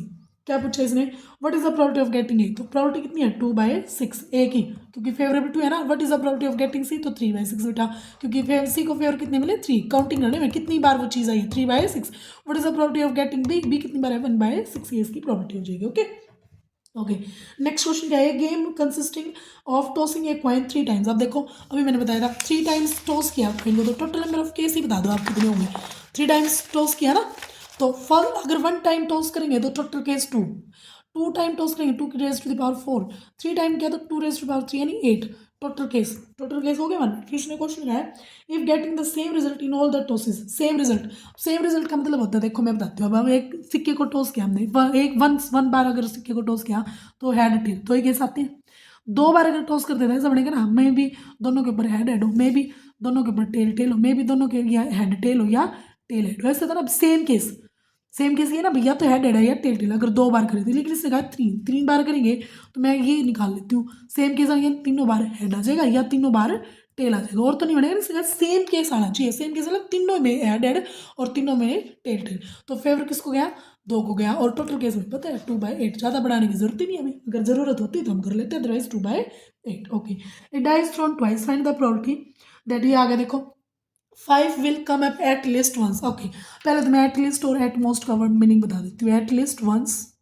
क्या पूछा इसने, what is the probability of getting ए, तो प्रोबेबिलिटी कितनी है 2/6 ए की, क्योंकि फेवरेबल 2 है ना। What is the probability of getting C, तो 3/6 बेटा, क्योंकि सी को फेवर कितने मिले 3, काउंटिंग करने में कितनी बार वो चीज़ आई है 3/6। What is the probability of getting B, B कितनी बार है 1/6, ये इसकी प्रोबेबिलिटी हो जाएगी। ओके ओके, नेक्स्ट क्वेश्चन क्या है, game consisting of tossing a coin 3 times. अब देखो अभी मैंने बताया था 3 टाइम्स टॉस किया कॉइन को, तो टोटल नंबर ऑफ केस ही बता दो आप कितने होंगे। 3 टाइम्स टॉस किया ना, तो फर्स्ट अगर 1 टाइम टॉस करेंगे तो टोटल केस 2, 2 टाइम टॉस करेंगे 2 raise to the power 4, 3 time किया तो 2 रेज टू पावर 3 यानी 8, टोटल केस हो गया 1। फिर इसने क्वेश्चन है, if getting the same result in all the tosses, same result का मतलब होता है, देखो मैं बताती हूँ। अब एक सिक्के को टॉस किया हमने, एक वन बार अगर सिक्के को टॉस किया तो हेड टेल, तो ये केस आते हैं। 2 बार अगर टॉस कर देता है ऐसा बनेगा ना, मे भी दोनों के ऊपर हेड हो, मे भी दोनों के ऊपर टेल हो, मे भी दोनों के या हेड टेल हो या टेल हेड हो, ऐसा था ना। सेम केस ये ना भैया, तो हेड है या टेल अगर 2 बार करे थे, लेकिन इससे कहा 3 बार करेंगे, तो मैं ये निकाल लेती हूँ। सेम केस आएंगे, तीनों बार हेड आ जाएगा या तीनों बार टेल आ जाएगा, और तो नहीं बनेगा। इससे कहा सेम केस आना चाहिए, सेम केस मतलब तीनों में हेड और तीनों में टेल। तो फेवर किसको गया, 2 को गया। और टोटल केस में पता है 2/8, ज़्यादा बढ़ाने की जरूरत ही नहीं है अभी, अगर जरूरत होती तो हम कर लेते, otherwise 2/8। Okay, it dies thrown twice, find the probability that, ये आ गया देखो 5 will come up at least once. Okay, पहले तो मैं एट लीस्ट और एट मोस्ट का वर्ड मीनिंग बता देती हूँ। At least once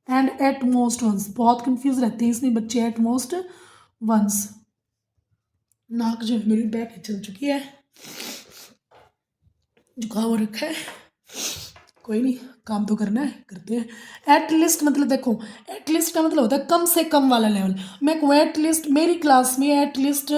and at most once, बहुत कंफ्यूज रहते हैं इसमें बच्चे। एट मोस्ट वंस, नाक जो है मेरी बैक चल चुकी है, जुकाम हो रखा है, कोई नहीं, काम तो करना है, करते हैं। एट लिस्ट मतलब देखो, एट लिस्ट का मतलब होता है कम से कम वाला लेवल। मैं कहूँ एट लिस्ट मेरी क्लास में एट लिस्ट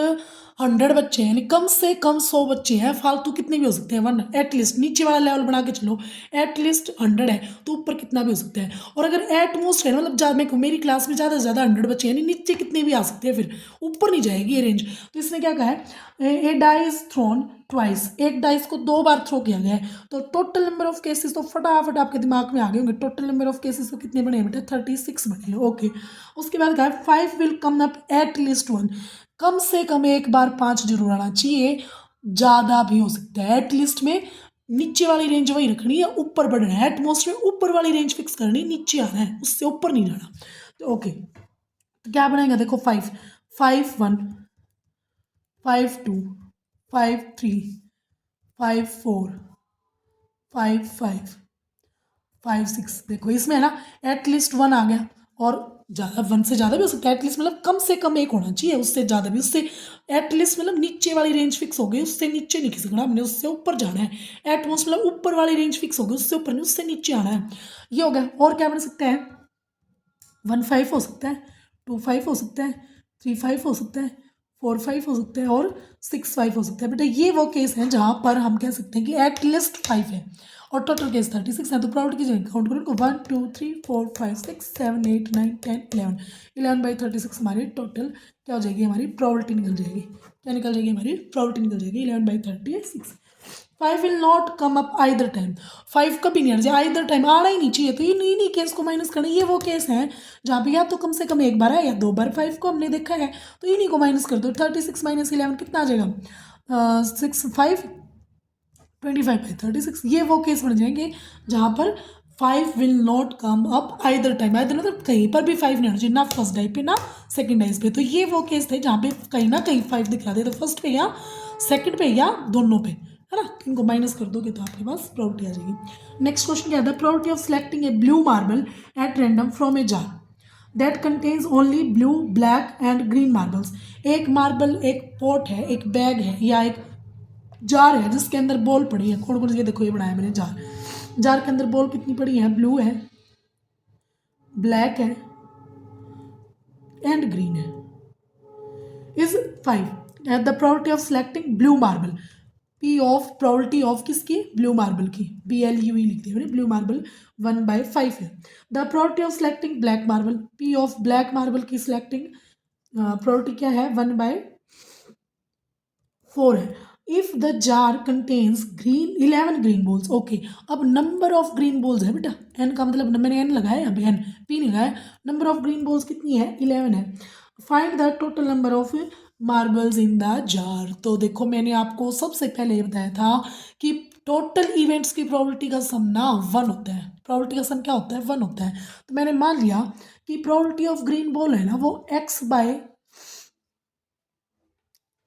100 बच्चे हैं, यानी कम से कम 100 बच्चे हैं, फालतू कितने भी हो सकते हैं 1, एट लिस्ट नीचे वाला लेवल बना के चलो। एट लिस्ट 100 है तो ऊपर कितना भी हो सकता है, और अगर एट मोस्ट है मतलब ज़्यादा, मैं कहूँ मेरी क्लास में ज़्यादा से ज़्यादा 100 बच्चे हैं, यानी नीचे कितने भी आ सकते हैं, फिर ऊपर नहीं जाएगी ये रेंज। तो इसने क्या कहा है, ए डाइस थ्रोन ट्वाइस, एक डाइस को 2 बार थ्रो किया गया है, तो टोटल नंबर ऑफ केसेस तो फटाफट आपके दिमाग में आ गए होंगे। टोटल नंबर ऑफ केसेस तो कितने बने बेटा, 36 बने हैं। ओके, उसके बाद कहा 5 will come up at least 1, कम से कम एक बार 5 जरूर आना चाहिए, ज़्यादा भी हो सकता है। एटलीस्ट में नीचे वाली रेंज वही रखनी है, ऊपर बढ़ना है। एटमोस्ट में ऊपर वाली रेंज फिक्स करनी, नीचे आना है, उससे ऊपर नहीं जाना। तो ओके, तो क्या बनाएगा देखो 5, 5 1, 5 2, 5 3, 5 4, 5 5, 5 6। देखो इसमें है ना एटलीस्ट 1 आ गया, और ज़्यादा 1 से ज़्यादा भी हो सकता है। एटलीस्ट मतलब कम से कम एक होना चाहिए, उससे ज़्यादा भी, उससे एटलीस्ट मतलब नीचे वाली रेंज फिक्स हो गई, उससे नीचे नहीं खिसकना हमने, उससे ऊपर जाना है। एटमोस्ट मतलब ऊपर वाली रेंज फिक्स हो गई, उससे ऊपर नहीं, उससे नीचे आना है। ये हो गया। और क्या बन सकता है, 1 5 हो सकता है, 2 5 हो सकता है, 3 5 हो सकता है, 4 5 हो सकता है, और 6 5 हो सकता है। बेटा ये वो केस है जहाँ पर हम कह सकते हैं कि एट लीस्ट 5 है, और टोटल केस 36 है। तो प्रोबेबिलिटी की जगह काउंट करो, 1 2 3 4 5 6 7 8 9 10 11, 11/36 हमारी टोटल क्या हो जाएगी, हमारी प्रोबेबिलिटी निकल जाएगी। क्या निकल जाएगी, हमारी प्रोबेबिलिटी निकल जाएगी 11/36। 5 will not come up either time, 5 कभी नहीं आ जाए, आइदर टाइम आना ही नहीं चाहिए। तो ये नहीं केस को माइनस करना, ये वो केस है जहाँ पे या तो कम से कम एक बार है या 2 बार 5 को हमने देखा है, तो इन्हीं को माइनस कर दो। 36 - 11 कितना आ जाएगा, 6 5 25/36। ये वो केस बन जाएंगे जहाँ पर 5 will not come up either time, either मतलब कहीं पर भी 5 नहीं होना चाहिए, ना फर्स्ट डाइस पे ना सेकंड डाइस पे। तो ये वो केस थे जहाँ पे कहीं ना कहीं 5 दिखा दे, तो फर्स्ट पे या सेकंड पे या दोनों पे, है ना। इनको माइनस कर दोगे तो आपके पास प्रोबेबिलिटी आ जाएगी। नेक्स्ट क्वेश्चन क्या है, probability of selecting A blue marble eight random from a jar that contains only blue black and green marbles. एक मार्बल, एक पॉट है, एक बैग है, या एक जार है जिसके अंदर बॉल पड़ी है। कौन कौन, ये देखो ये बनाया मैंने जार, जार के अंदर बॉल कितनी पड़ी है, ब्लू है, ब्लैक है एंड ग्रीन है, is 5। The probability of selecting blue marble, P of probability of किसकी, ब्लू मार्बल की, BLUE लिखते हैं ब्लू मार्बल 1/5 है। The probability of selecting black marble, P of black marble की सिलेक्टिंग प्रोबेबिलिटी क्या है, 1/4 है। If the jar contains 11 green balls. Okay, अब नंबर ऑफ ग्रीन बॉल्स है बेटा, एन का मतलब मैंने एन लगाया यहाँ पे, एन पी नहीं लगाया। नंबर ऑफ ग्रीन बॉल्स कितनी है, 11 है। Find the total number of marbles in the jar. तो देखो मैंने आपको सबसे पहले ये बताया था कि टोटल इवेंट्स की प्रोबेबिलिटी का सम ना 1 होता है, प्रोबेबिलिटी का सम क्या होता है 1 होता है। तो मैंने मान लिया कि प्रोबेबिलिटी ऑफ ग्रीन बॉल है ना वो x बाय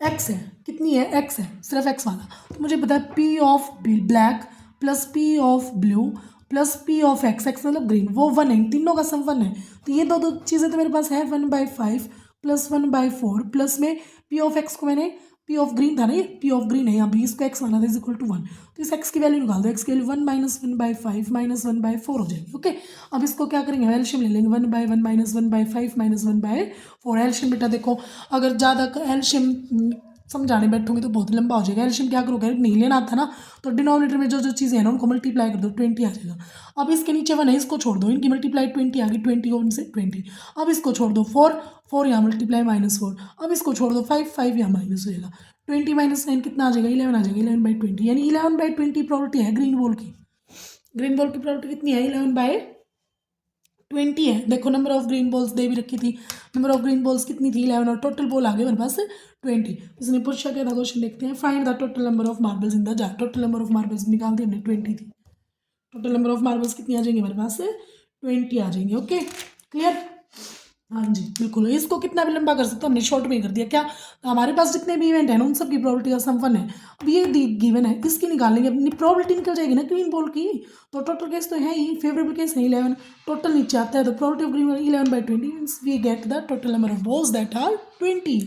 एक्स है, कितनी है एक्स है, सिर्फ एक्स वाला। तो मुझे पता है P of black plus P of blue plus P of x, x मतलब ग्रीन, वो 1 है, इन तीनों का सम 1 है। तो ये दो दो चीज़ें तो मेरे पास है 1/5 प्लस 1/4 प्लस में पी ऑफ एक्स को मैंने, पी ऑफ ग्रीन था ना ये, पी ऑफ ग्रीन है यहाँ भी, इसको एक्स माना था इज इक्वल टू 1। तो इस एक्स की वैल्यू निकाल दो, एक्स की वैल्यू 1 माइनस 1/5 माइनस 1/4 हो जाएगी। ओके, अब इसको क्या करेंगे एलशियम ले लेंगे, 1/1 माइनस 1/5 माइनस 1/4 एलशियम। बेटा देखो अगर ज़्यादा एलशियम समझाने बैठोगे तो बहुत लंबा हो जाएगा। एलशियम क्या करोगे, नहीं लेना आता ना तो डिनोमिनेटर में जो जो चीज़ें हैं ना उनको मल्टीप्लाई कर दो, 20 आ जाएगा। अब इसके नीचे 1 है, इसको छोड़ दो, इनकी मल्टीप्लाई 20 आ गई, 20 1 से 20। अब इसको छोड़ दो 4 4 यहाँ मल्टीप्लाई -4, अब इसको छोड़ दो 5 5 यहाँ माइनस हो जाएगा, 20 माइनस 9 कितना आ जाएगा 11 आ जाएगा, 11/20 यानी 11/20 प्रोबेबिलिटी है ग्रीन बॉल की। ग्रीन बॉल की प्रोबेबिलिटी कितनी है 11/20 है। देखो नंबर ऑफ ग्रीन बॉल्स दे भी रखी थी, नंबर ऑफ ग्रीन बॉल्स कितनी थी 11 और टोटल बॉल आ गए मेरे पास 20। इसने पूछा क्या था क्वेश्चन, देखते हैं find the total number of marbles in the jar. Total number of marbles निकाल दी हमने 20 थी, टोटल नंबर ऑफ मार्बल्स कितनी आ जाएंगी मेरे पास 20 आ जाएंगे। ओके क्लियर, हाँ जी बिल्कुल। इसको कितना भी लंबा कर सकते हो, हमने शॉर्ट में कर दिया क्या, हमारे पास जितने भी इवेंट है ना उन सब की प्रोबेबिलिटी का सम 1 है। अब ये गिवन है, इसकी निकालेंगे, अपनी प्रोबेबिलिटी निकल जाएगी ना ग्रीन बॉल की। तो टोटल केस तो है ही, फेवरेबल केस है 11, टोटल नीचे आता है तो probability of green ball 11/20 means we get the total number of balls that are 20।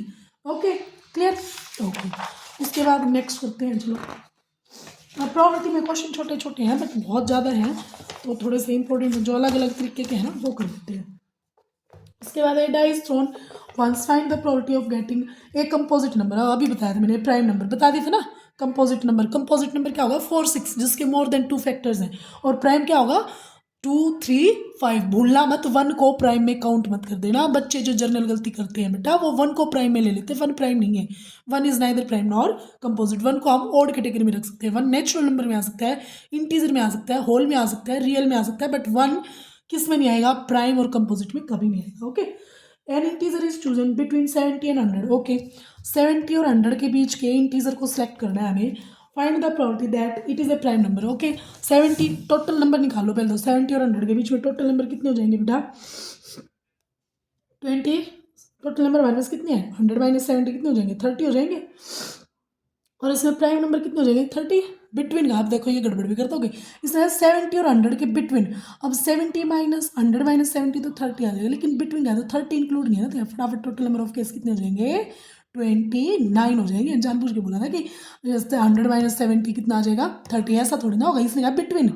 Okay clear, okay. उसके बाद नेक्स्ट करते हैं, चलो प्रोबेबिलिटी में क्वेश्चन छोटे छोटे हैं बट बहुत ज़्यादा हैं तो थोड़े से इंपॉर्टेंट जो अलग अलग तरीके के हैं ना वो कर देते हैं। इसके बाद a dice thrown once find the probability of getting a composite number. अभी बताया था मैंने, प्राइम नंबर बता दिया था ना। कंपोजिट नंबर, कंपोजिट नंबर क्या होगा 4 6 जिसके मोर देन 2 फैक्टर्स हैं, और प्राइम क्या होगा 2 3 5। भूलना मत, 1 को प्राइम में काउंट मत कर देना। बच्चे जो जर्नल गलती करते हैं बेटा वो 1 को प्राइम में ले लेते हैं, 1 प्राइम नहीं है, 1 is neither prime nor composite. 1 को हम ऑड कैटेगरी में रख सकते हैं, 1 नेचुरल नंबर में आ सकता है, इंटीजर में आ सकता है, होल में आ सकता है, रियल में आ सकता है, बट 1 किस में नहीं आएगा, प्राइम और कंपोजिट में कभी नहीं आएगा। Okay, N integer is chosen between 70 and 100। Okay, 70 और 100 के बीच के इंटीजर को सिलेक्ट करना है हमें। Find the probability that it is a prime number. Okay, 70 total number निकालो पहले तो, 70 और 100 के बीच में टोटल नंबर कितने हो जाएंगे बेटा 20। टोटल नंबर हमारे पास कितने हैं 100 माइनस 70 कितने हो जाएंगे 30 हो जाएंगे, और इसमें प्राइम नंबर कितने हो जाएंगे 30। बिटवीन का आप देखो ये गड़बड़ भी कर दोगे, इसमें 70 और 100 के बिटवीन। अब 70 माइनस 100 माइनस 70 तो 30 आ जाएगा, लेकिन बिटवीन का तो 30 इंक्लूड नहीं है ना, तो फटाफट टोटल नंबर ऑफ केस कितने हो जाएंगे 29 हो जाएंगे। जानबूझ के बोला था कि जैसे 100 माइनस 70 कितना आ जाएगा 30, ऐसा थोड़ी ना होगा, इसने कहा बिटवीन।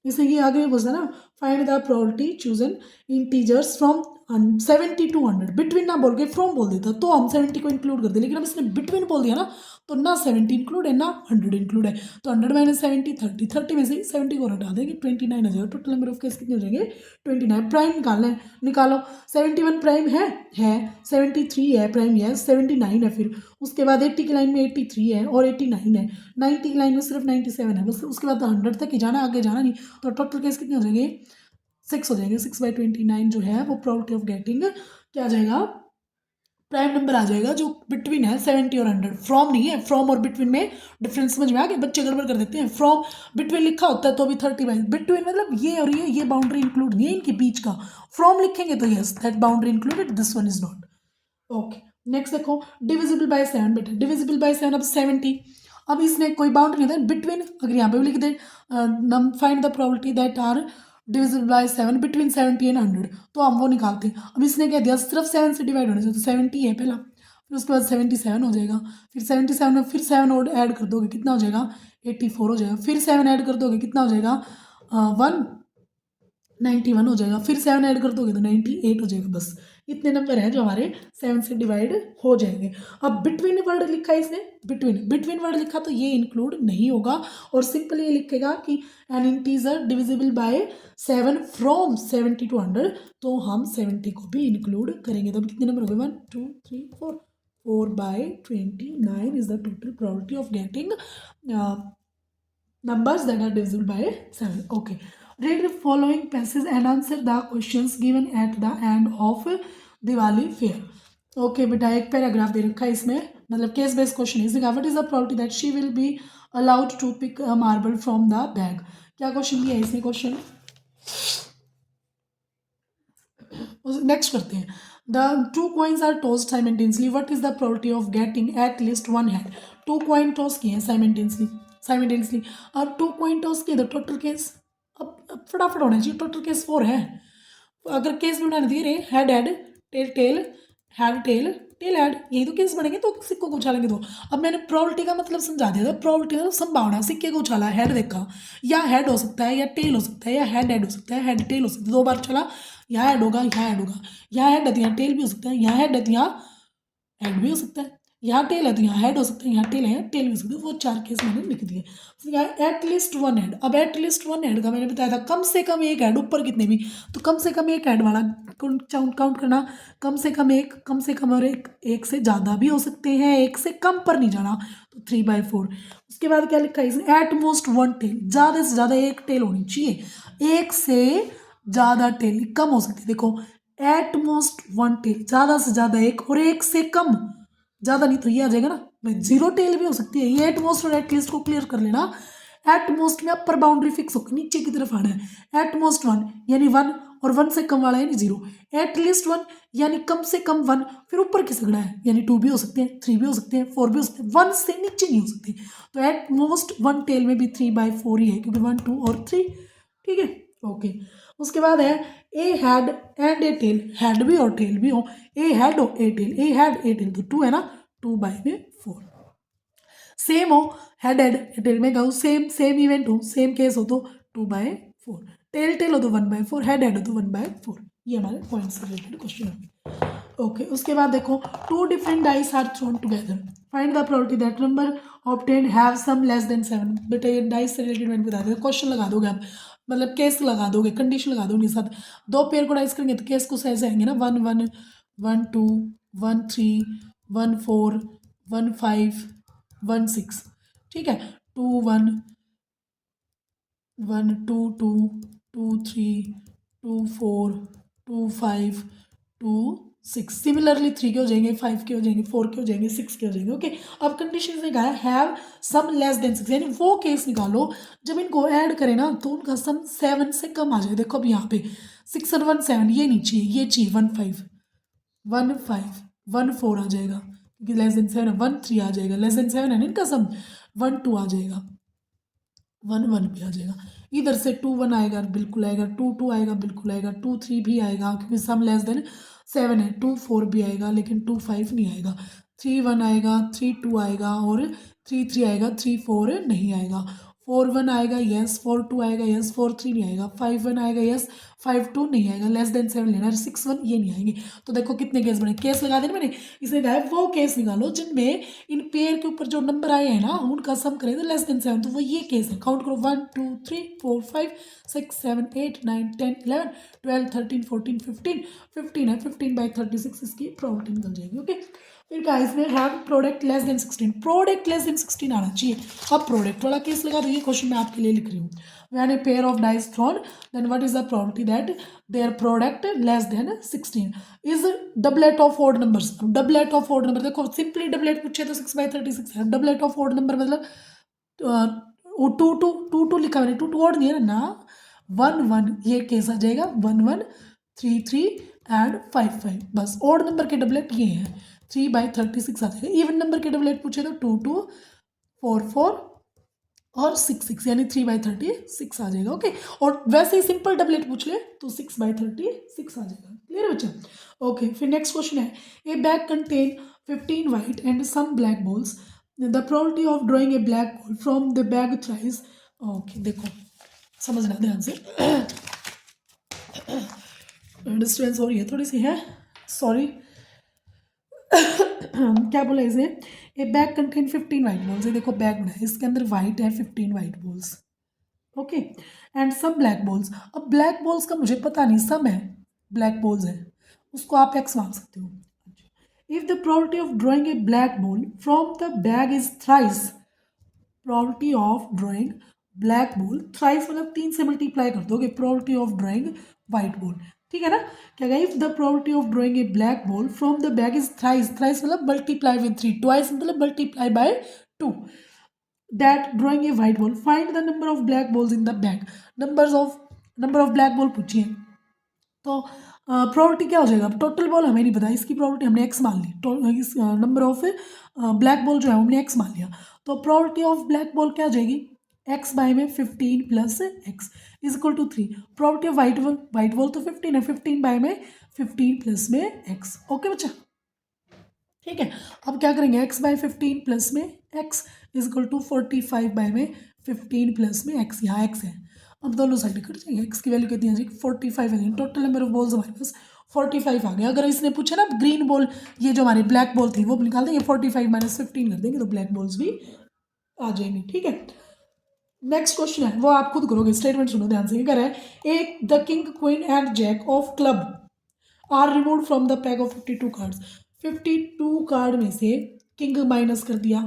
इसलिए ये आगे पूछता ना, find the probability chosen integers from 70 to 100। Between ना बोल के फ्रॉम बोल देता तो हम 70 को इंक्लूड कर दे, लेकिन अब इसने बिटवीन बोल दिया ना तो ना 70 इंक्लूड है ना 100 इंक्लूड है, तो 100 माइनस 70 30, 30 में से 70 को हटा देंगे 29 आ जाएगा। टोटल नंबर ऑफ केस कितने हो जाएंगे 29। प्राइम निकालना है, निकालो। 71 प्राइम है 73 है प्राइम है, 79 है, फिर उसके बाद 80 की लाइन में 83 है और 89 है, 90 की लाइन में सिर्फ 97 है बस, उसके बाद तो 100 तक ही जाना, आगे जाना नहीं। तो टोटल केस कितने हो जाएंगे 6 हो जाएंगे। 6/29 जो है वो प्रोबेबिलिटी ऑफ गेटिंग क्या आ जाएगा, प्राइम नंबर आ जाएगा जो बिटवीन है 70 और 100। फ्रॉम नहीं है, फ्रॉम और बिटवीन में डिफरेंस समझ में आ गया, बच्चे गड़बड़ कर देते हैं। फ्रॉम बिटवीन लिखा होता है तो भी 30 बिटवीन मतलब ये और ये बाउंड्री इंक्लूड नहीं है इनके बीच का। फ्रॉम लिखेंगे तो yes that boundary included, this one is not. Okay next देखो, डिविजिबल बाय 7। बेटा डिविजिबल बाय 7 अब 70, अब इसने कोई बाउंड्री नहीं था बिटवीन, अगर यहाँ पे भी लिख दे find the probability that are divisible by 7 between 70 and 100, तो हम वो निकालते हैं। अब इसने क्या दिया सिर्फ 7 से डिवाइड होने से, तो 70 है पहला, फिर उसके बाद 77 हो जाएगा, फिर 77 में फिर 7 और ऐड कर दोगे कितना हो जाएगा 84 हो जाएगा, फिर 7 ऐड कर दोगे कितना हो जाएगा 191 हो जाएगा, फिर 7 ऐड कर दोगे तो 98 हो जाएगा। बस इतने नंबर हैं जो हमारे 7 से डिवाइड हो जाएंगे। अब बिटवीन वर्ड लिखा है इसने, बिटवीन वर्ड लिखा तो ये इंक्लूड नहीं होगा, और सिंपल ये लिखेगा कि N integer divisible by 7 from 70 to 100, तो हम 70 को भी इंक्लूड करेंगे। तो कितने नंबर हो गए 1 2 3 4, 4/29 is the total probability of getting numbers that are divisible by 7. Okay, read the following passage and answer the questions given at the end of Diwali fair. Okay बेटा एक पैराग्राफ दे रखा है इसमें, मतलब case based question is what is the probability that she will be allowed to pick a marble from the bag. क्या question दिया है इसने क्वेश्चन, नेक्स्ट करते हैं। The two coins are tossed simultaneously what is the probability of getting at least one head. Two coin toss किए हैं simultaneously simultaneously और two coin toss किए तो टोटल केस अब फटाफट होना चाहिए, टोटल केस 4 है। अगर केस भी बनाने दिए रहे head head tail tail head tail tail head, यही तो केस बनेंगे तो सिक्कों को उछालेंगे दो। अब मैंने प्रोबेबिलिटी का मतलब समझा दिया था, प्रोबेबिलिटी मतलब संभावना, सिक्के को उछाला हेड देखा, या हेड हो सकता है या टेल हो सकता है या हेड हेड हो सकता है, हेड टेल हो सकता है, दो बार चला यहाँ हेड होगा यहाँ हेड होगा, यहाँ हेड है तो यहाँ टेल भी हो सकता है, यहाँ हेड है तो यहाँ हेड भी हो सकता है, यहाँ टेल है तो यहाँ हेड हो सकता है, यहाँ टेल है टेल भी हो सकता है। वो 4 केस मैंने लिख दिए। एट लीस्ट वन हेड, अब एट लीस्ट वन हेड का मैंने बताया था कम से कम एक हेड, ऊपर कितने भी, तो कम से कम एक हेड वाला काउंट करना, कम से कम एक, कम से कम, और एक से ज़्यादा भी हो सकते हैं, एक से कम पर नहीं जाना, तो 3/4। उसके बाद क्या लिखा है इसने, एट मोस्ट वन टेल, ज़्यादा से ज़्यादा एक टेल होनी चाहिए, एक से ज़्यादा टेल कम हो सकती है। देखो एट मोस्ट वन टेल, ज़्यादा से ज़्यादा एक, और एक से कम, ज़्यादा नहीं तो ये आ जाएगा ना भाई, 0 टेल भी हो सकती है। ये एट मोस्ट और एट लीस्ट को क्लियर कर लेना। एट मोस्ट में अपर बाउंड्री फिक्स होकर नीचे की तरफ आना है, एट मोस्ट वन यानी 1, और 1 से कम वाला यानी 0, एट लीस्ट 1 यानी कम से कम 1, फिर ऊपर खिसकना है यानी 2 भी हो सकते हैं, 3 भी हो सकते हैं, 4 भी हो सकते हैं, 1 से नीचे नहीं हो सकती। तो एट मोस्ट वन टेल में भी 3/4 ही है, क्योंकि 1 2 और 3, ठीक है ओके। उसके बाद है a head and a tail, head भी और टेल भी हो, ए हैड हो a tail, a head a tail, तो 2 है ना, 2/4। सेम हो हेड टेल में कहूँ, सेम सेम इवेंट हो, सेम केस हो तो 2/4, टेल टेल हो तो 1/4, हेड हेड हो तो 1/4। ये हमारे पॉइंट से रिलेटेड क्वेश्चन है। ओके उसके बाद देखो, two different dice are thrown together, find the probability that number obtained have sum less than 7। बेटा ये डाइस से रिलेटेड मैंने बता दिया, क्वेश्चन लगा दोगे आप, मतलब केस लगा दोगे, कंडीशन लगा दोगे साथ। दो पेयर को डाइस करेंगे तो केस कुछ ऐसे आएंगे ना, 1 1 1 2 1 3 1 4 1 5 1 6, ठीक है, 2 1 1 2 2 2 3 2 4 2 5 2 6, सिमिलरली 3 के हो जाएंगे, 5 के हो जाएंगे, 4 के हो जाएंगे, 6 के हो जाएंगे। ओके अब कंडीशन से कहा है हैव सम लेस देन 6, यानी वो केस निकालो जब इनको ऐड करें ना तो उनका सम 7 से कम आ जाए। देखो अब यहाँ पे 6 और 1 7, ये नहीं चाहिए, ये चाहिए 1 5 1 5 1 4 आ जाएगा, क्योंकि लेस देन 7 1 3 आ जाएगा, लेस देन 7 है ना इनका सम, 1 2 आ जाएगा, 1 1 भी आ जाएगा। इधर से 2 1 आएगा बिल्कुल आएगा, 2 2 आएगा बिल्कुल आएगा, 2 3 भी आएगा क्योंकि सम लेस देन 7 है, 2 4 भी आएगा लेकिन 2 5 नहीं आएगा, 3 1 आएगा, 3 2 आएगा और 3 3 आएगा, 3 4 नहीं आएगा, 4 1 आएगा यस, 4 2 आएगा यस, 4 3 नहीं आएगा, 5 1 आएगा यस, 5 2 नहीं आएगा, लेस देन 7 लेना है, 6 1 ये नहीं आएंगे। तो देखो कितने केस बने, केस लगा देना मैंने, इसने कहा है वो केस निकालो जिनमें इन पेयर के ऊपर जो नंबर आए हैं ना उनका सम करें तो लेस देन 7, तो वो ये केस है। काउंट करो 1 2 3 4 5 6 7 8 9 10 11 12 13 14 15 15 है, 15/36 इसकी प्रोबेबिलिटी निकल जाएगी। ओके फिर गाइस में have product less than 16, product less than 16 आना चाहिए। अब प्रोडक्ट वाला केस लगा दो, ये क्वेश्चन मैं आपके लिए लिख रही हूँ। When a pair of dice thrown then what is the probability that their product less than 16 is doublet of odd numbers. Doublet of odd number देखो, सिंपली डबलेट पूछे तो 6/36 है, डबलेट ऑफ ऑड नंबर मतलब two two two two लिखा मैंने, to to odd नहीं है ना, 1 1 ये केस आ जाएगा, 1 1 3 3 एंड 5 5, बस ऑड नंबर के डबलेट ये हैं, 3/36 आ जाएगा। इवन नंबर के डबलेट पूछे तो 2 2 4 4 और 6 6 यानी 3/36 आ जाएगा। ओके और वैसे ही सिंपल डबलेट पूछ ले तो 6/36 आ जाएगा। क्लियर है बच्चा। ओके फिर नेक्स्ट क्वेश्चन है, a bag contain 15 white and some black balls, the probability of drawing a black ball from the bag thrice. Okay देखो समझना ध्यान से, डिस्टर्बेंस हो रही है थोड़ी सी है, सॉरी। क्या बोला इसे, ए बैग कंटेन 15 वाइट बॉल्स, ये देखो बैग बना है इसके अंदर वाइट है 15 white balls, okay and some black balls. अब ब्लैक बॉल्स का मुझे पता नहीं, सम है ब्लैक बॉल्स है, उसको आप एक्स मान सकते हो। If the probability of drawing a black ball from the bag is thrice, probability of drawing black ball thrice मतलब 3 से मल्टीप्लाई कर दोगे probability of drawing white ball, ठीक है ना। क्या कहें, if the probability of drawing a black ball from the bag is thrice, thrice मतलब मल्टीप्लाई विद 3, ट्वाइस मतलब multiply by 2, that drawing a white ball, find the number of black balls in the bag, number of black ball पूछिए। तो probability क्या हो जाएगा, total ball हमें नहीं पता, इसकी प्रोबेबिलिटी हमने एक्स मान ली, इस नंबर ऑफ ब्लैक बॉल जो है हमने एक्स मान लिया, तो प्रोबेबिलिटी ऑफ ब्लैक बॉल क्या हो जाएगी, एक्स बाय में 15 plus x is equal to 3। Probability of white ball तो 15 है, 15 बाय में 15 प्लस में एक्स। ओके बच्चा, ठीक है। अब क्या करेंगे, एक्स बाय 15 प्लस में x is equal to 45 by में 15 प्लस में एक्स, यहाँ एक्स है। अब दोनों साइड कट जाएंगे, एक्स की वैल्यू कितनी आ जाएगी 45 आ जाएगी। टोटल नंबर ऑफ बॉल्स हमारे पास 45 आ गया। अगर इसने पूछा ना ग्रीन बॉल, ये जो हमारी ब्लैक बॉल थी वो निकाल देंगे, 45 माइनस 15 कर देंगे तो ब्लैक बॉल्स भी आ जाएंगी। ठीक है, नेक्स्ट क्वेश्चन है वो आप खुद करोगे, स्टेटमेंट सुनो ध्यान से। क्या है, एक the king queen and jack of club are remove from the pack of 52 cards. 52 card में से किंग माइनस कर दिया,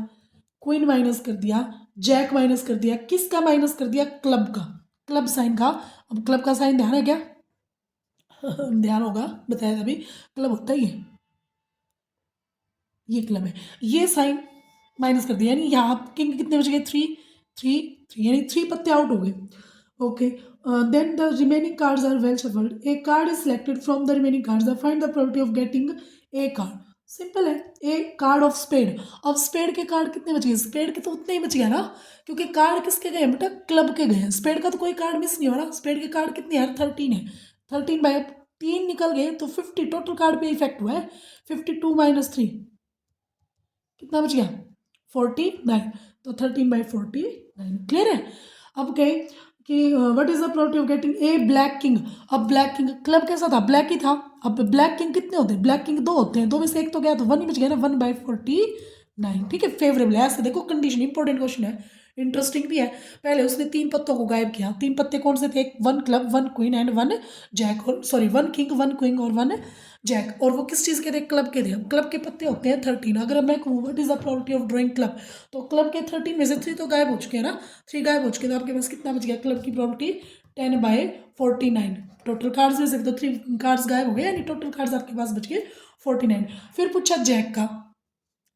क्वीन माइनस कर दिया, जैक माइनस कर दिया, किसका माइनस कर दिया, क्लब का, क्लब साइन का। अब क्लब का साइन ध्यान है क्या ध्यान होगा, बताया तभी, क्लब होता ही है, ये क्लब है, ये साइन माइनस कर दिया, यानी यहाँ किंग कितने बच गए, थ्री थ्री थ्री, यानी 3 पत्ते आउट हो गए। Okay, then the remaining cards are well shuffled, a card is selected from the remaining cards, find the probability of getting a card. Simple है, ए कार्ड ऑफ स्पेड। अब spade के card कितने बच गए, spade के तो उतने ही बच गया ना, क्योंकि कार्ड किसके गए बेटा, क्लब के गए हैं, स्पेड का तो कोई कार्ड मिस नहीं हो रहा। स्पेड के कार्ड कितने यार, 13 है, 13 बाय 3 निकल गए तो 50 टोटल कार्ड पे इफेक्ट हुआ है। 52 माइनस 3 कितना बच गया, 49, तो 13/49। क्लियर है। अब कहे कि what is the probability of getting A black king. अब ब्लैक किंग क्लब कैसा था, ब्लैक ही था। अब ब्लैक किंग कितने होते हैं, ब्लैक किंग 2 होते हैं, 2 में से एक तो गया तो 1 ही बच गया ना, 1/49। ठीक है, फेवरेबल है। ऐसे देखो कंडीशन, इंपॉर्टेंट क्वेश्चन है, इंटरेस्टिंग भी है। पहले उसने 3 पत्तों को गायब किया, 3 पत्ते कौन से थे, 1 क्लब, 1 क्वीन एंड 1 जैक, और सॉरी 1 किंग, 1 क्वीन और 1 जैक, और वो किस चीज़ के थे, क्लब के थे। अब क्लब के पत्ते होते हैं 13। अगर मैं कहूँ what is the probability of drawing club, तो क्लब के 13 में से 3 तो गायब हो चुके हैं ना, 3 गायब हो चुके हैं, तो आपके पास कितना बच गया, क्लब की प्रोबेबिलिटी 10/49। टोटल कार्ड्स में से तो 3 कार्ड्स गायब हो गए, यानी टोटल कार्ड्स आपके पास बच गए 49। फिर पूछा जैक का।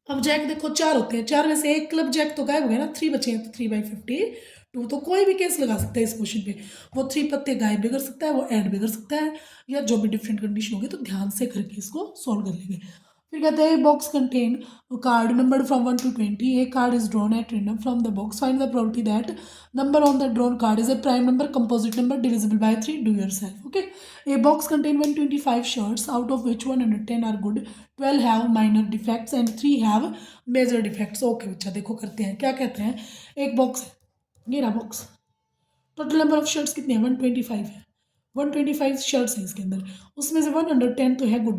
अब जैक देखो 4 होते हैं, 4 में से एक क्लब जैक तो गायब हो गया ना, 3 बचे हैं, तो 3/52। तो कोई भी केस लगा सकता है इस क्वेश्चन पे, वो 3 पत्ते गायब भी कर सकता है, वो ऐड भी कर सकता है, या जो भी डिफरेंट कंडीशन होगी, तो ध्यान से करके इसको सॉल्व कर लेंगे। फिर कहते हैं box contain card number from 1 to 20, A card is drawn at random from the box, find the probability that number on the drawn card is a prime number, composite number, divisible by 3, do yourself. Okay, a box contain 125 shirts, out of which 110 are good, 12 have minor defects and 3 have major defects। Okay बच्चा, देखो करते हैं, क्या कहते हैं, एक box है, ये रहा box, total number of shirts कितने हैं, 125 है, 125 शर्ट्स हैं इसके अंदर, उसमें से 110 तो है गुड,